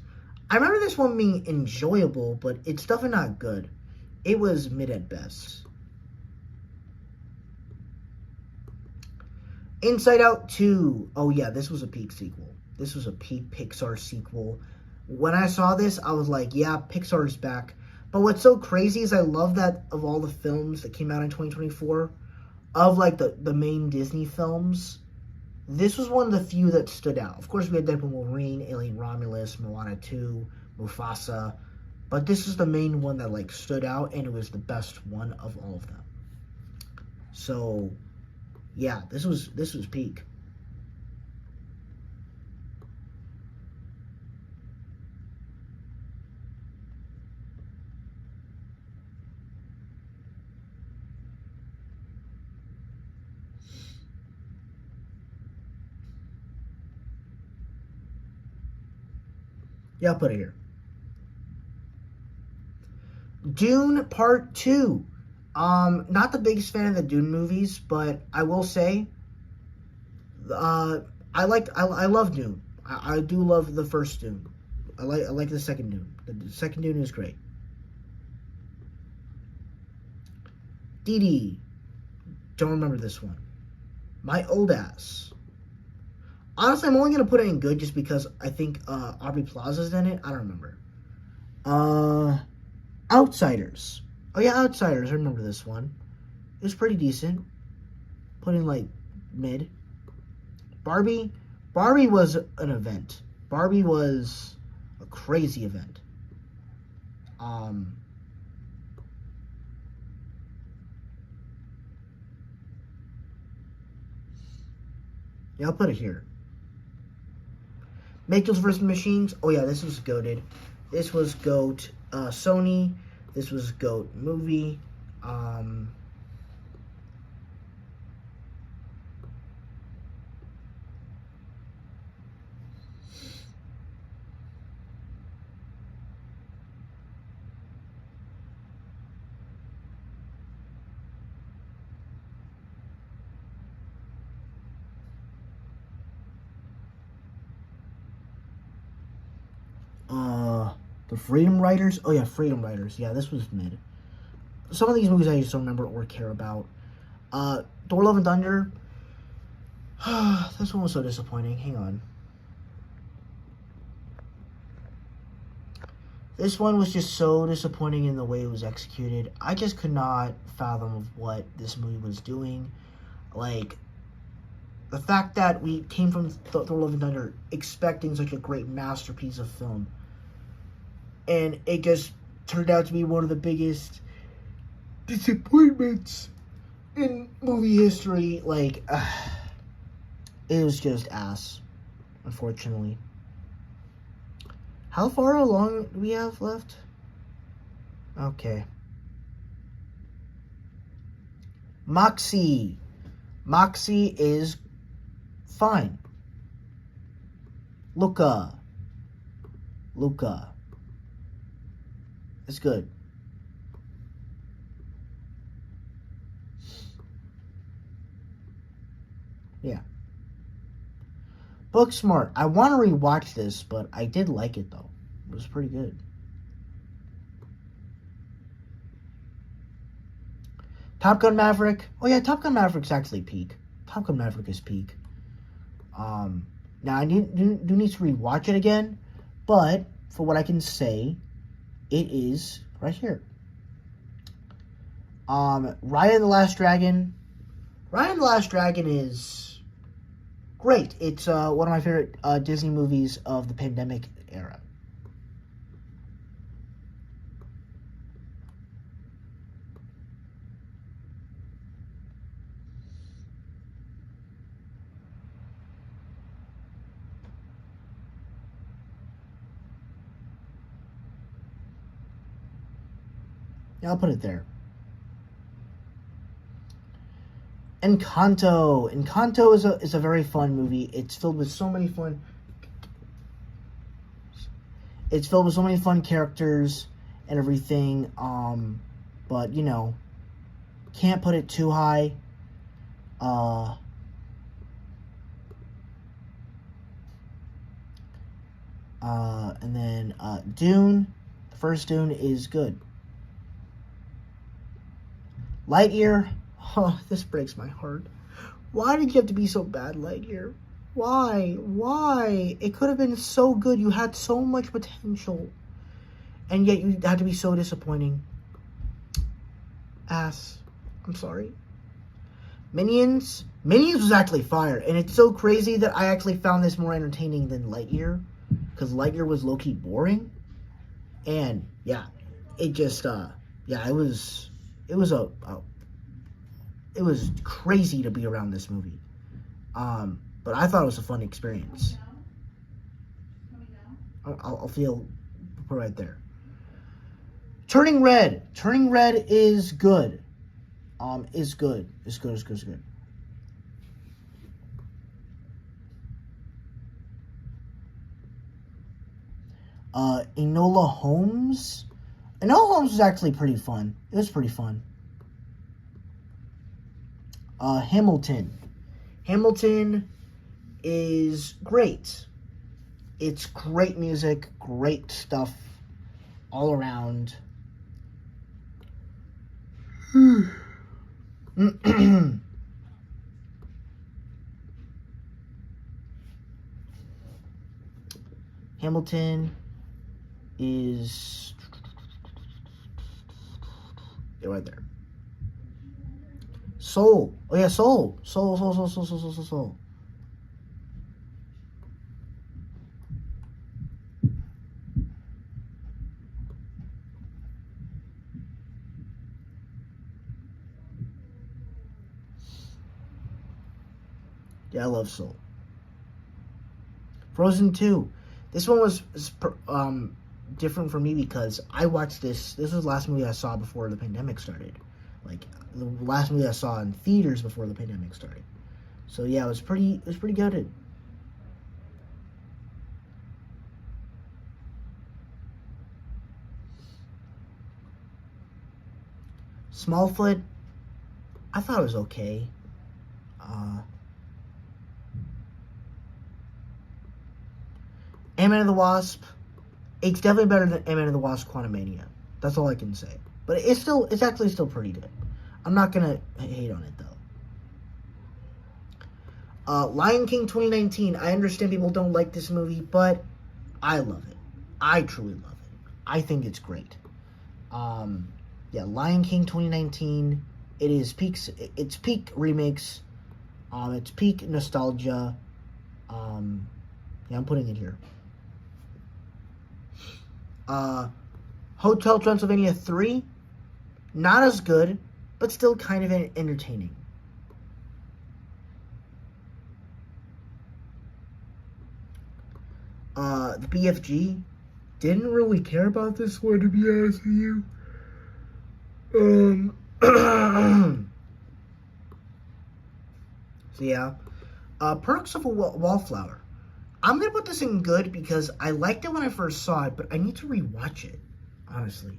I remember this one being enjoyable, but it's definitely not good. It was mid at best. Inside Out 2. Oh yeah, this was a peak sequel. This was a peak Pixar sequel. When I saw this, I was like, yeah, Pixar's back. But what's so crazy is I love that of all the films that came out in 2024, of like the main Disney films, this was one of the few that stood out. Of course, we had Deadpool Wolverine, Alien Romulus, Moana 2, Mufasa. But this is the main one that like stood out, and it was the best one of all of them. So, yeah, this was peak. Yeah, I'll put it here. Dune Part 2. Not the biggest fan of the Dune movies, but I will say, I love Dune. I do love the first Dune. I like the second Dune. The second Dune is great. Dee Dee. Don't remember this one. My Old Ass. Honestly, I'm only going to put it in good just because I think Aubrey Plaza's in it. I don't remember. Outsiders. Oh, yeah, Outsiders. I remember this one. It was pretty decent. Put in, like, mid. Barbie. Barbie was an event. Barbie was a crazy event. Yeah, I'll put it here. Mitchell's vs. Machines. Oh yeah, this was goated. This was GOAT Sony. This was GOAT movie. The Freedom Writers. Oh yeah, Freedom Writers. Yeah, this was mid. Some of these movies I just don't remember or care about. Thor: Love and Thunder. This one was so disappointing. Hang on. This one was just so disappointing in the way it was executed. I just could not fathom what this movie was doing. Like, the fact that we came from Thor: Love and Thunder expecting such a great masterpiece of film, and it just turned out to be one of the biggest disappointments in movie history. Like, it was just ass, unfortunately. How far along do we have left? Okay. Moxie. Moxie is fine. Luca. It's good. Yeah. Booksmart. I want to rewatch this, but I did like it, though. It was pretty good. Top Gun Maverick. Oh, yeah, Top Gun Maverick's actually peak. Top Gun Maverick is peak. Now I do need to rewatch it again, but for what I can say, it is right here. Raya and the Last Dragon. Raya and the Last Dragon is great. It's one of my favorite Disney movies of the pandemic era. Yeah, I'll put it there. Encanto. Encanto is a very fun movie. It's filled with so many fun. It's filled with so many fun characters and everything. But you know, can't put it too high. And then Dune. The first Dune is good. Lightyear. Oh, this breaks my heart. Why did you have to be so bad, Lightyear? Why? Why? It could have been so good. You had so much potential. And yet you had to be so disappointing. Ass. I'm sorry. Minions. Minions was actually fire. And it's so crazy that I actually found this more entertaining than Lightyear. Because Lightyear was low-key boring. And, yeah. It just, yeah, it was crazy to be around this movie. But I thought it was a fun experience. I'll feel put right there. Turning Red. Turning Red is good. Is good. Is good. Enola Holmes. Enola Holmes was actually pretty fun. It was pretty fun. Hamilton. Hamilton is great. It's great music, great stuff all around. Hamilton is right there. Soul. Oh yeah, Soul. Soul. Yeah, I love Soul. Frozen 2. This one was different for me because I watched this. This was the last movie I saw before the pandemic started. Like the last movie I saw in theaters before the pandemic started. So yeah, it was pretty good. Smallfoot, I thought it was okay. Ant-Man and the Wasp, it's definitely better than Ant-Man and the Wasp: Quantumania. That's all I can say. But it's actually still pretty good. I'm not gonna hate on it though. Lion King 2019. I understand people don't like this movie, but I love it. I truly love it. I think it's great. Yeah, Lion King 2019. It is peak. It's peak remakes. It's peak nostalgia. Yeah, I'm putting it here. Hotel Transylvania 3. Not as good, but still kind of entertaining. The BFG. Didn't really care about this one, to be honest with you. So yeah. Perks of a Wallflower. I'm gonna put this in good because I liked it when I first saw it, but I need to rewatch it, honestly.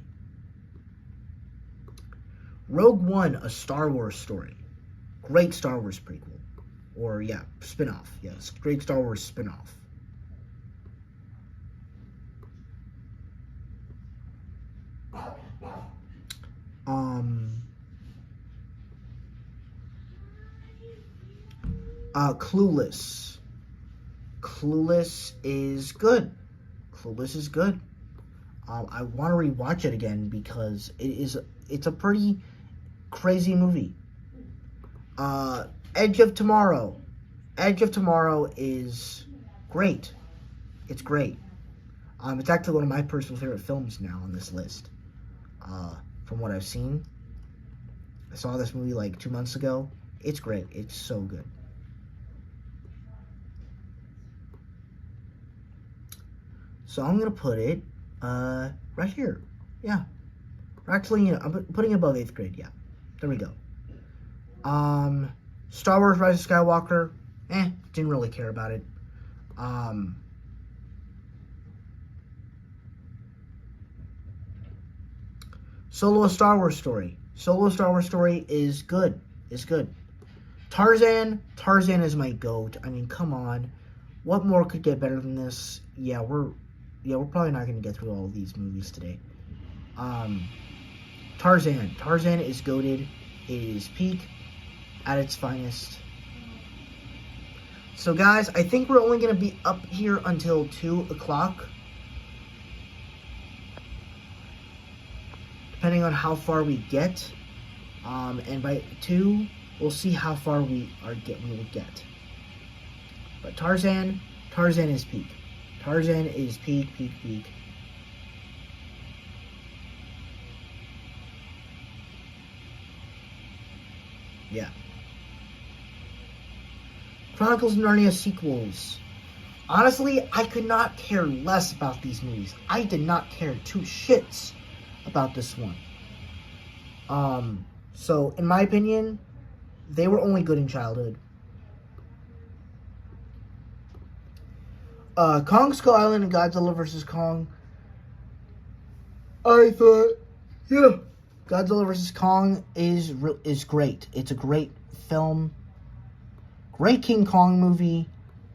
Rogue One, A Star Wars Story. Great Star Wars prequel. Or, yeah, spin-off. Yes, great Star Wars spin-off. Clueless. Clueless is good. Clueless is good. I want to rewatch it again because it's a pretty crazy movie. Edge of Tomorrow. Edge of Tomorrow is great. It's great. It's actually one of my personal favorite films now on this list. From what I've seen. I saw this movie like 2 months ago. It's great. It's so good. So I'm going to put it right here. Yeah. Actually, I'm putting it above 8th grade. Yeah. There we go. Star Wars Rise of Skywalker. Didn't really care about it. Solo: A Star Wars Story. Solo: A Star Wars Story is good. It's good. Tarzan. Tarzan is my GOAT. I mean, come on. What more could get better than this? Yeah, we're probably not going to get through all of these movies today. Tarzan. Tarzan is GOATed. It is peak at its finest. So, guys, I think we're only going to be up here until 2 o'clock. Depending on how far we get. And by 2, we'll see how far we will get. But Tarzan is peak. Tarzan is peak. Yeah. Chronicles of Narnia sequels. Honestly, I could not care less about these movies. I did not care 2 shits about this one. So, in my opinion, they were only good in childhood. Kong Skull Island and Godzilla vs. Kong. I thought, yeah, Godzilla vs. Kong is great. It's a great film. Great King Kong movie.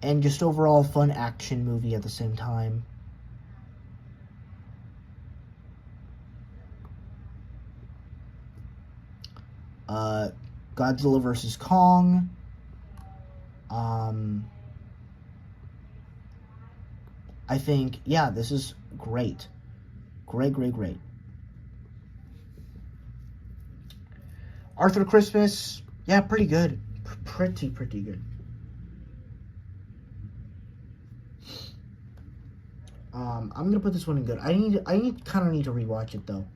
And just overall fun action movie at the same time. Godzilla vs. Kong. I think, yeah, this is great. Great. Arthur Christmas, yeah, pretty good. Pretty good. I'm gonna put this one in good. I kind of need to rewatch it though.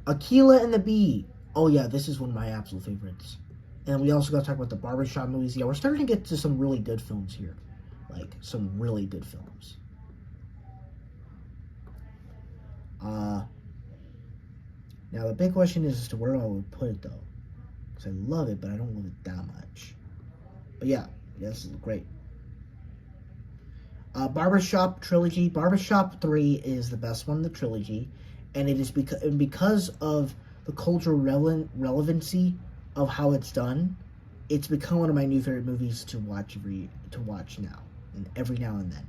Akeelah and the Bee. Oh yeah, this is one of my absolute favorites. And we also got to talk about the barbershop movies. Yeah, we're starting to get to some really good films here. Like, some really good films. Now, the big question is as to where I would put it, though. Because I love it, but I don't love it that much. But yeah, this is great. Barbershop trilogy. Barbershop 3 is the best one in the trilogy. And it is because of the cultural relevancy of how it's done, it's become one of my new favorite movies to watch now, and every now and then.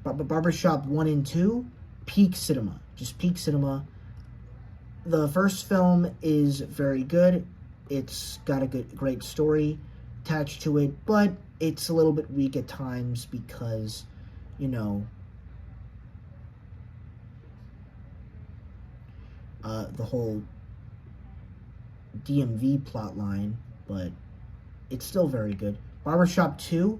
But Barbershop 1 and 2, peak cinema, just peak cinema. The first film is very good. It's got a great story attached to it, but it's a little bit weak at times because, the whole DMV plot line, but it's still very good. Barbershop 2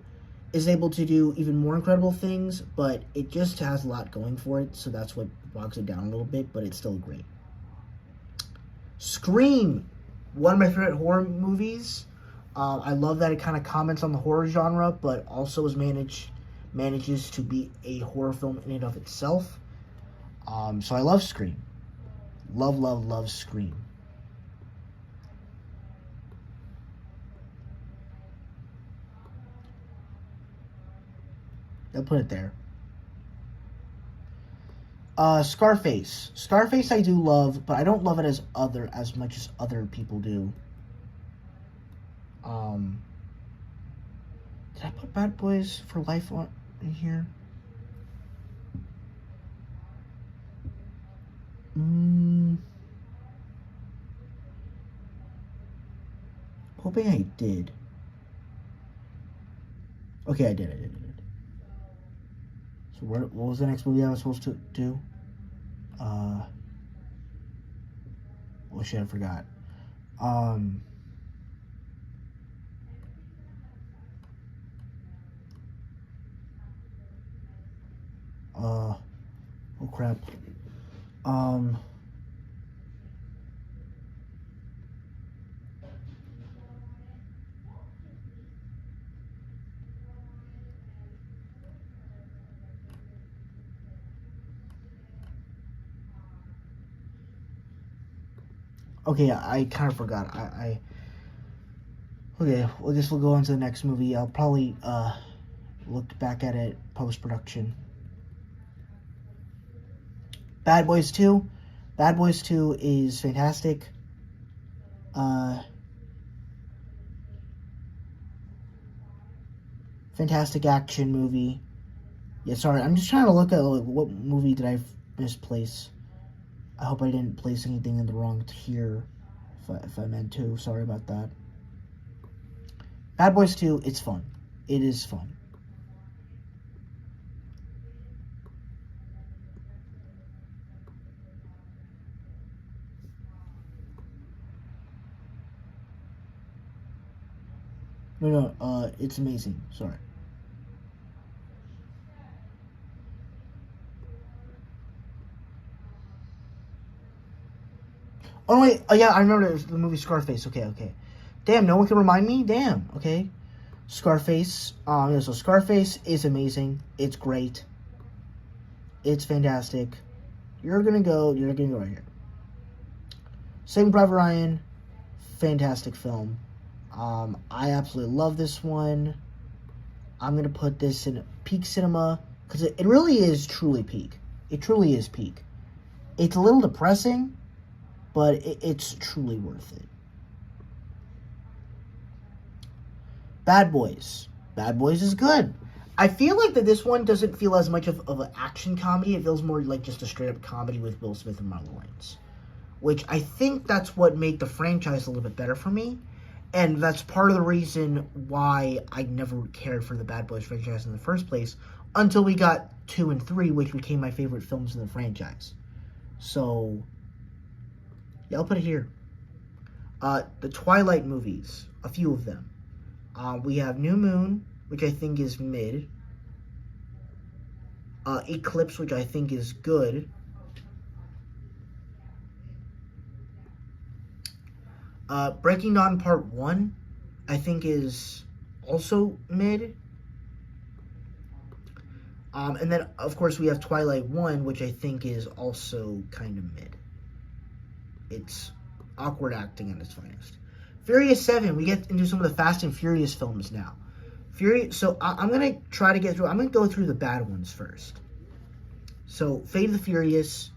is able to do even more incredible things, but it just has a lot going for it, so that's what bogs it down a little bit, but it's still great. Scream, one of my favorite horror movies. I love that it kind of comments on the horror genre, but also manages to be a horror film in and of itself. So I love Scream. Love Scream. I'll put it there. Scarface. Scarface I do love, but I don't love it as much as other people do. Did I put Bad Boys for Life in here? Hoping I did. Okay, I did. So what was the next movie I was supposed to do? Oh shit, I forgot. Um, oh crap. Um, okay, I kind of forgot. Okay, well, I guess we'll go on to the next movie. I'll probably, look back at it post-production. Bad Boys 2. Bad Boys 2 is fantastic. Fantastic action movie. Yeah, sorry, I'm just trying to look at what movie did I misplace. I hope I didn't place anything in the wrong tier. If I meant to, sorry about that. Bad Boys 2, it's fun. It is fun. No, it's amazing. Sorry. Oh wait, oh yeah, I remember the movie Scarface. Okay. Damn, no one can remind me. Damn. Okay, Scarface. Yeah, so Scarface is amazing. It's great. It's fantastic. You're gonna go right here. Saving Private Ryan, fantastic film. I absolutely love this one. I'm gonna put this in peak cinema because it really is truly peak. It truly is peak. It's a little depressing, but it's truly worth it. Bad Boys. Bad Boys is good. I feel like that this one doesn't feel as much of an action comedy. It feels more like just a straight up comedy with Will Smith and Marlon Wayans, which I think that's what made the franchise a little bit better for me. And that's part of the reason why I never cared for the Bad Boys franchise in the first place until we got 2 and 3, which became my favorite films in the franchise. So, yeah, I'll put it here. The Twilight movies, a few of them. We have New Moon, which I think is mid. Eclipse, which I think is good. Breaking Dawn Part 1, I think is also mid. And then, of course, we have Twilight 1, which I think is also kind of mid. It's awkward acting at its finest. Furious 7, we get into some of the Fast and Furious films now. So I'm going to try to get through, I'm going to go through the bad ones first. So Fate of the Furious,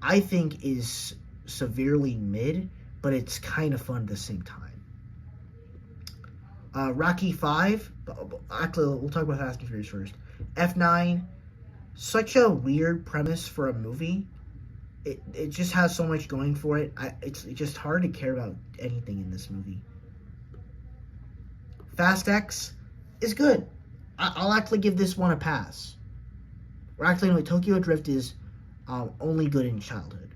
I think is severely mid, but it's kind of fun at the same time. Rocky 5, actually, we'll talk about Fast and Furious first. F9, such a weird premise for a movie. It just has so much going for it. It's just hard to care about anything in this movie. Fast X is good. I'll actually give this one a pass. Or actually, no, Tokyo Drift is only good in childhood.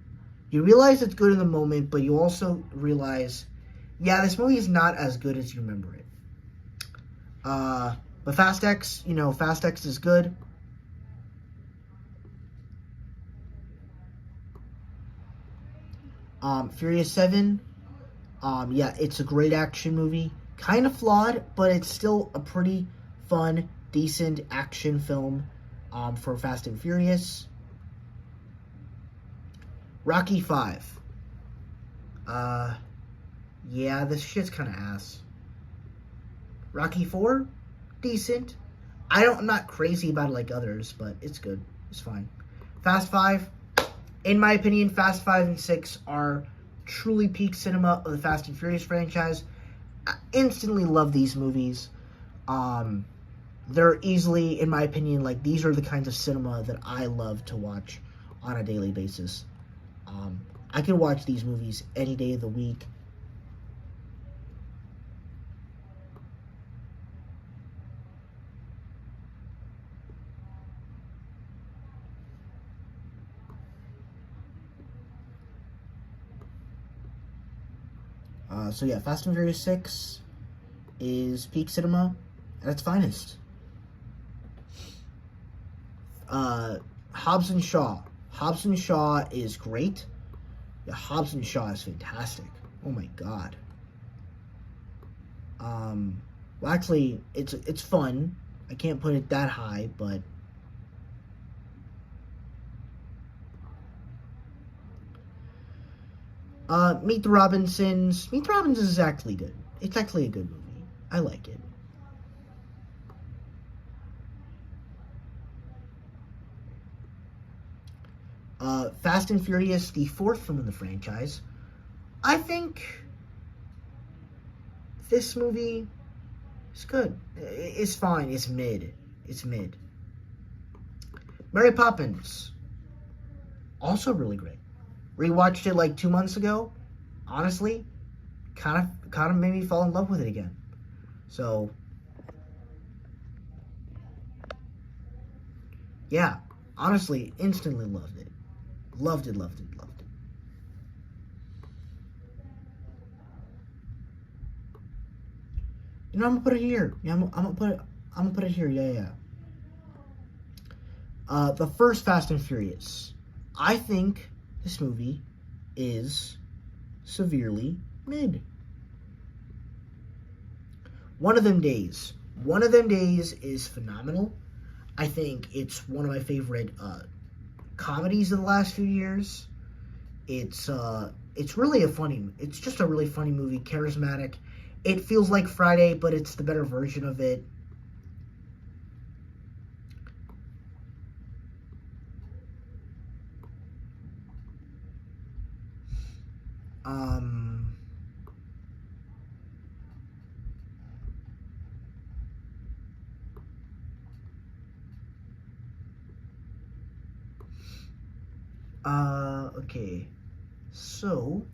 You realize it's good in the moment, but you also realize, yeah, this movie is not as good as you remember it. But Fast X, Fast X is good. Furious 7, yeah, it's a great action movie. Kind of flawed, but it's still a pretty fun, decent action film for Fast and Furious. Rocky 5. Yeah, this shit's kind of ass. Rocky 4, decent. I'm not crazy about it like others, but it's good. It's fine. Fast 5. In my opinion, Fast 5 and 6 are truly peak cinema of the Fast and Furious franchise. I instantly love these movies. They're easily, in my opinion, these are the kinds of cinema that I love to watch on a daily basis. I can watch these movies any day of the week. So yeah, Fast and Furious 6 is peak cinema at its finest. Hobbs and Shaw. Hobbs and Shaw is great. Yeah, Hobbs and Shaw is fantastic. Oh my god. Well, actually, it's fun. I can't put it that high, but Meet the Robinsons. Meet the Robinsons is actually good. It's actually a good movie. I like it. Fast and Furious, the fourth film in the franchise. I think this movie is good. It's fine. It's mid. It's mid. Mary Poppins, also really great. Rewatched it like 2 months ago. Honestly, kind of made me fall in love with it again. So, yeah, honestly, instantly loved it. Loved it, loved it, loved it. You know, I'm gonna put it here. Yeah, I'm gonna put it here. Yeah, yeah. The first Fast and Furious. I think this movie is severely mid. One of Them Days. One of Them Days is phenomenal. I think it's one of my favorite comedies of the last few years. It's really a funny. It's just a really funny movie. Charismatic. It feels like Friday, but it's the better version of it. Um, okay. So,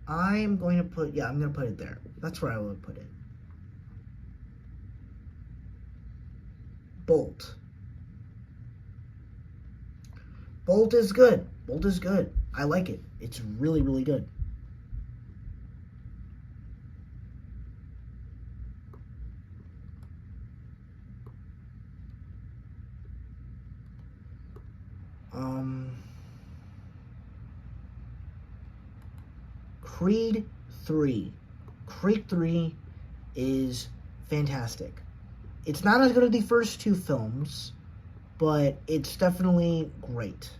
I'm going to put, yeah, I'm going to put it there. That's where I would put it. Bolt. Bolt is good. Bolt is good. I like it. It's really, really good. Um, Creed 3. Creed 3 is fantastic. It's not as good as the first two films, but it's definitely great.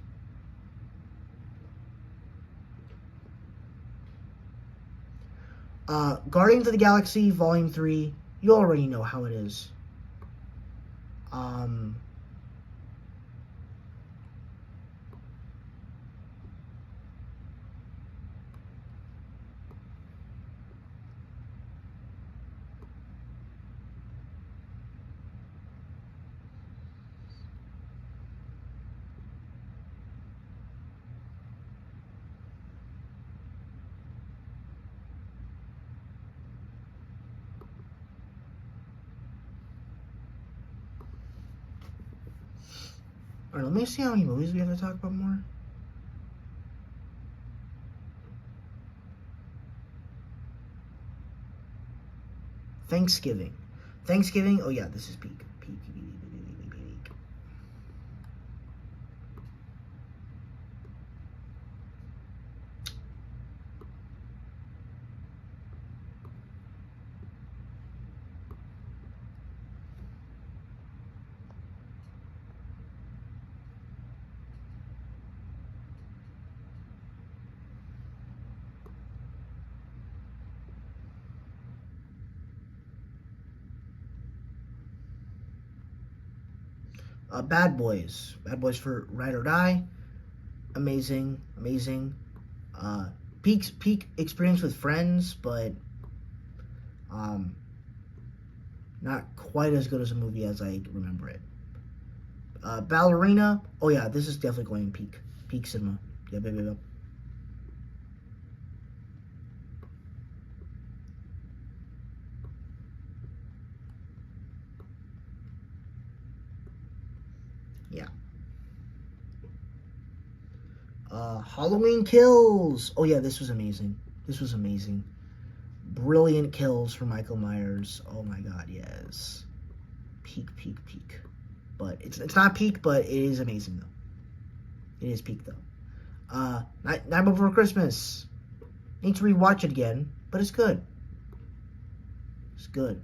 Guardians of the Galaxy Volume 3, you already know how it is. Um, Alright, let me see how many movies we have to talk about more. Thanksgiving. Thanksgiving, oh yeah, this is peak. Peak, peak, peak, peak, peak, peak. Bad Boys. Bad Boys for Ride or Die. Amazing, amazing. Peak experience with friends, but not quite as good as a movie as I remember it. Ballerina. Oh yeah, this is definitely going peak cinema. Yeah, baby. Yep. Yeah. Halloween Kills. Oh yeah, this was amazing. This was amazing. Brilliant kills for Michael Myers. Oh my god, yes. Peak. But it's not peak, but it is amazing though. It is peak though. Night Before Christmas. Need to rewatch it again, but it's good. It's good.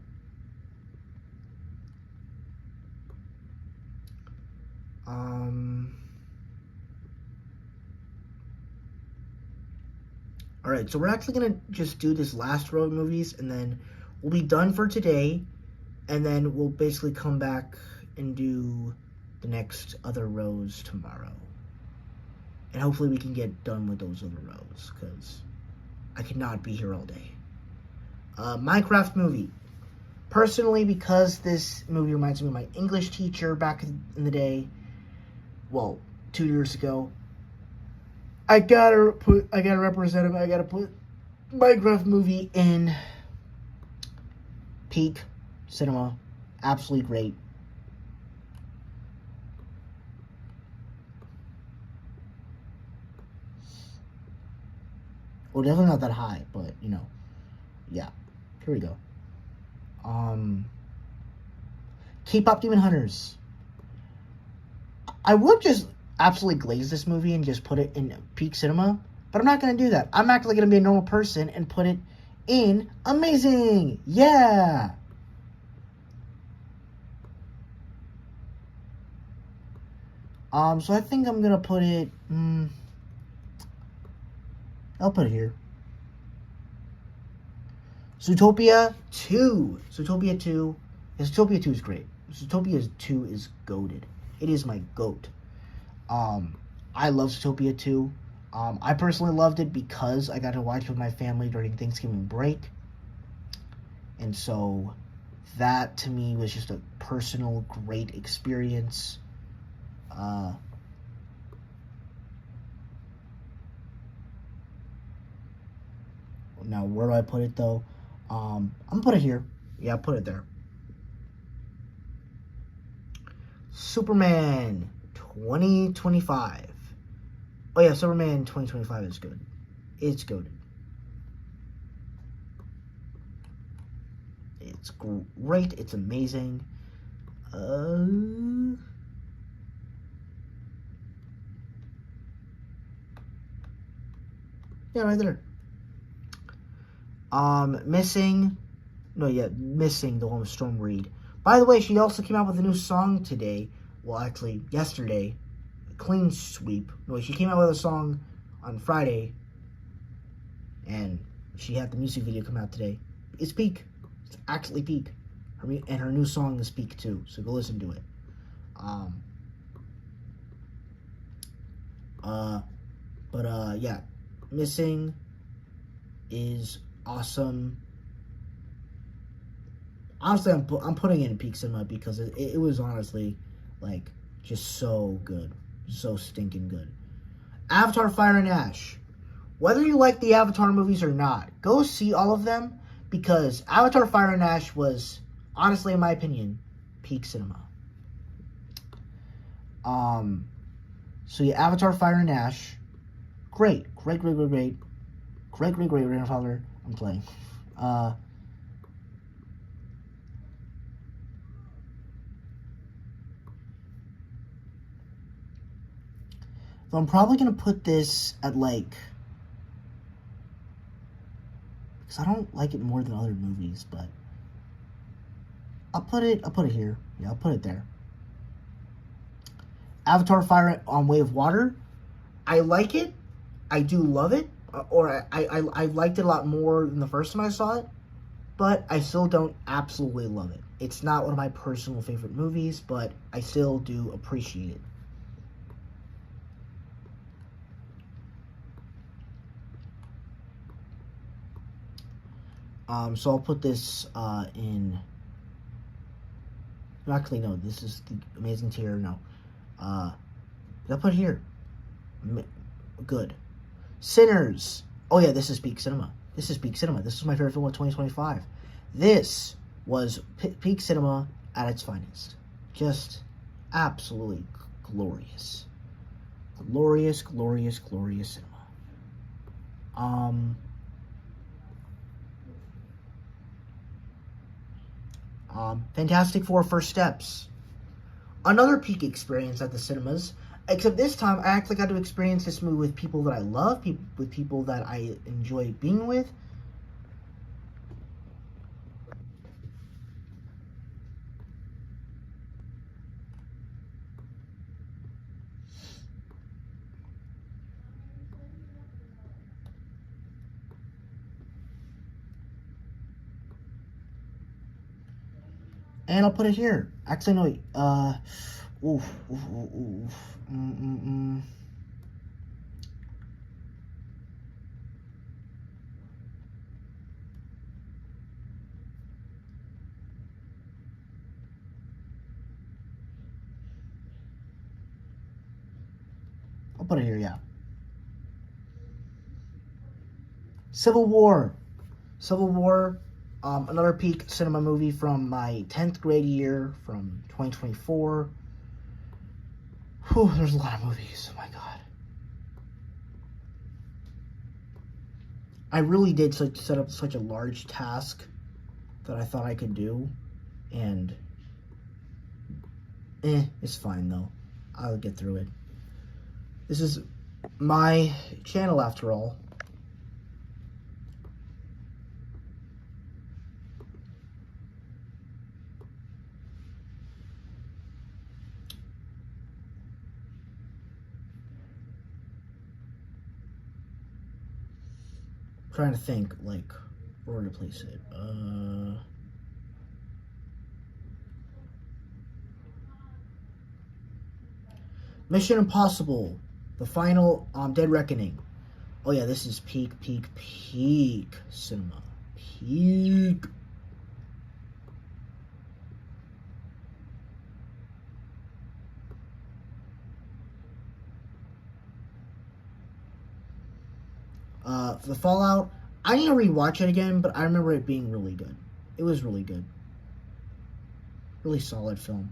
Alright, so we're actually gonna just do this last row of movies, and then we'll be done for today, and then we'll basically come back and do the next other rows tomorrow. And hopefully we can get done with those other rows, because I cannot be here all day. Minecraft movie. Personally, because this movie reminds me of my English teacher back in the day, well, 2 years ago, I gotta represent him. I gotta put Minecraft movie in peak cinema. Absolutely great. Well, definitely not that high, but you know, yeah. Here we go. K-pop Demon Hunters. I would just absolutely glaze this movie and just put it in peak cinema, but I'm not going to do that. I'm actually going to be a normal person and put it in amazing. Yeah. So I think I'm going to put it, I'll put it here. Zootopia 2. Zootopia 2. Yeah, Zootopia 2 is great. Zootopia 2 is goated. It is my goat. I love Zootopia 2. I personally loved it because I got to watch it with my family during Thanksgiving break. And so that to me was just a personal great experience. Now, where do I put it though? I'm gonna put it here. Yeah, I'll put it there. Superman 2025. Oh yeah, Superman 2025 is good. It's good. It's great. It's amazing. Yeah, right there. Missing the one with Storm Reid. By the way, she also came out with a new song today. Well, actually, yesterday. Clean sweep. No, she came out with a song on Friday. And she had the music video come out today. It's peak. It's actually peak. And her new song is peak too. So go listen to it. Yeah. Missing is awesome. Honestly, I'm putting it in peak cinema because it was honestly like just so good, so stinking good. Avatar: Fire and Ash. Whether you like the Avatar movies or not, go see all of them because Avatar: Fire and Ash was honestly, in my opinion, peak cinema. So yeah, Avatar: Fire and Ash, great grandfather. I'm playing. So I'm probably gonna put this at like, because I don't like it more than other movies, but I'll put it here. Yeah, I'll put it there. Avatar: Fire on Way of Water. I like it. I do love it. Or I liked it a lot more than the first time I saw it, but I still don't absolutely love it. It's not one of my personal favorite movies, but I still do appreciate it. So I'll put this in. Actually, no. This is the amazing tier. No. I'll put it here. Good. Sinners. Oh yeah, this is peak cinema. This is my favorite film of 2025. This was peak cinema at its finest. Just absolutely glorious. Glorious, glorious, glorious cinema. Fantastic Four First Steps. Another peak experience at the cinemas, except this time I actually got to experience this movie with people that I love, with people that I enjoy being with. And I'll put it here. Actually, no, wait. Oof, oof, oof, oof. I'll put it here, yeah. Civil War. Civil War, another peak cinema movie from my 10th grade year, from 2024. Whew, there's a lot of movies. Oh my god. I really did set up such a large task that I thought I could do, and it's fine though. I'll get through it. This is my channel after all. Trying to think, like, where to place it. Mission Impossible, the final Dead Reckoning. Oh yeah, this is peak cinema. Peak. The Fallout, I need to rewatch it again, but I remember it being really good. It was really good. Really solid film.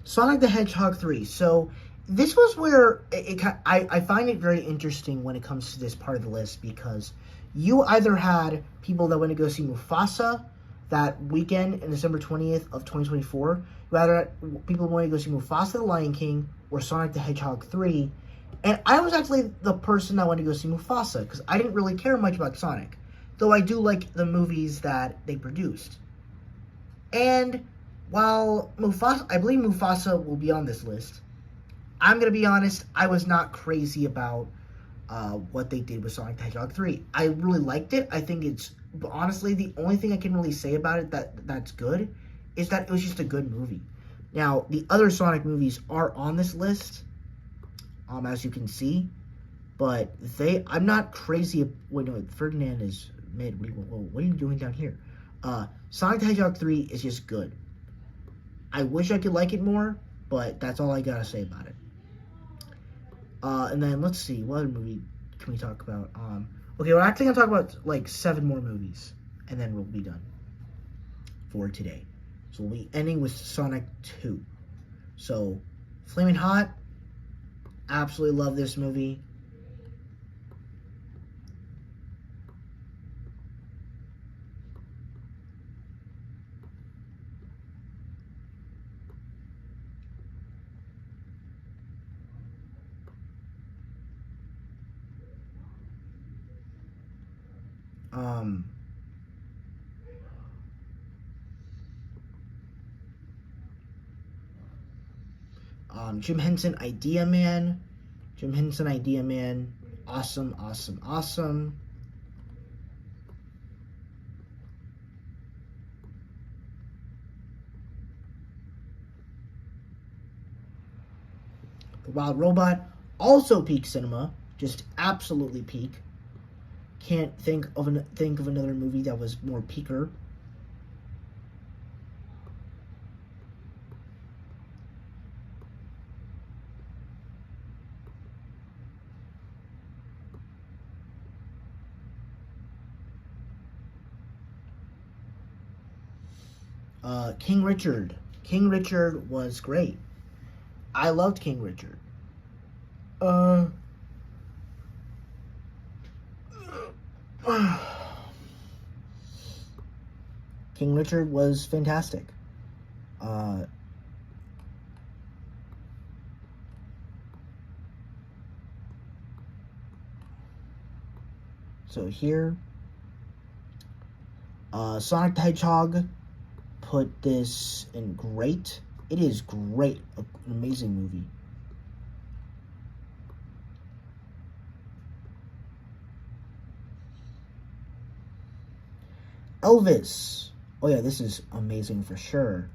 Sonic the Hedgehog 3. So this was where I find it very interesting when it comes to this part of the list, because you either had people that went to go see Mufasa that weekend in December 20th of 2024. You either had people wanting to go see Mufasa the Lion King or Sonic the Hedgehog 3. And I was actually the person that went to go see Mufasa, because I didn't really care much about Sonic, though I do like the movies that they produced. And while Mufasa, I believe Mufasa will be on this list, I'm going to be honest, I was not crazy about what they did with Sonic the Hedgehog 3. I really liked it. I think it's, honestly, the only thing I can really say about it that's good is that it was just a good movie. Now, the other Sonic movies are on this list, as you can see, but I'm not crazy. Wait, no, Ferdinand is mid. What are you doing down here? Sonic the Hedgehog 3 is just good. I wish I could like it more, but that's all I gotta say about it. And then let's see, what other movie can we talk about? Okay, we're actually gonna talk about like 7 more movies, and then we'll be done for today. So we'll be ending with Sonic 2. So, Flaming Hot, absolutely love this movie. Jim Henson Idea Man. Jim Henson Idea Man. Awesome, awesome, awesome. The Wild Robot, also peak cinema, just absolutely peak. Can't think of another movie that was more peaker. King Richard. King Richard was great. I loved King Richard. King Richard was fantastic. So here, Sonic the Hedgehog put this in great. It is great. An amazing movie. Elvis. Oh yeah, this is amazing for sure.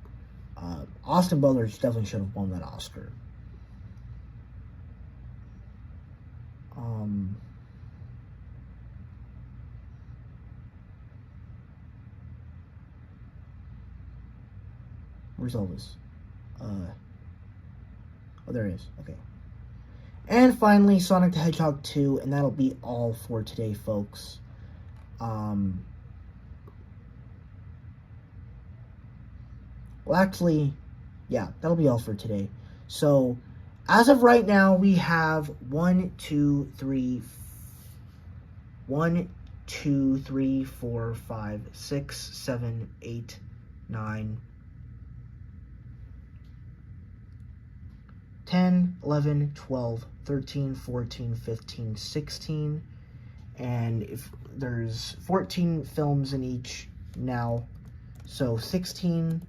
Austin Butler definitely should have won that Oscar. Where's Elvis? Oh, there he is. Okay. And finally, Sonic the Hedgehog 2, and that'll be all for today, folks. Well, actually, yeah, that'll be all for today. So, as of right now, we have 1, 2, 3, 4, 5, 6, 7, 8, 9, 10, 11, 12, 13, 14, 15, 16, and if there's 14 films in each now, so 16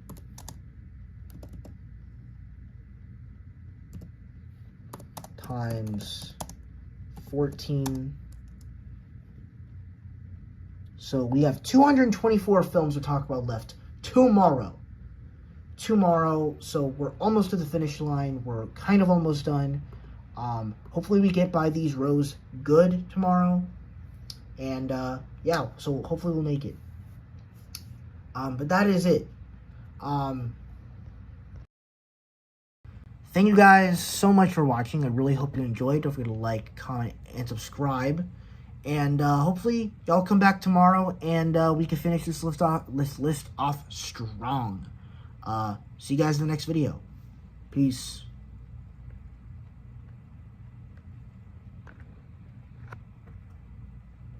times 14, so we have 224 films to talk about left tomorrow, so we're almost to the finish line. We're kind of almost done. Hopefully we get by these rows good tomorrow, and yeah, so hopefully we'll make it. But that is it. Thank you guys so much for watching. I really hope you enjoyed. Don't forget to like, comment, and subscribe. And hopefully y'all come back tomorrow, and we can finish this list off strong. See you guys in the next video. Peace.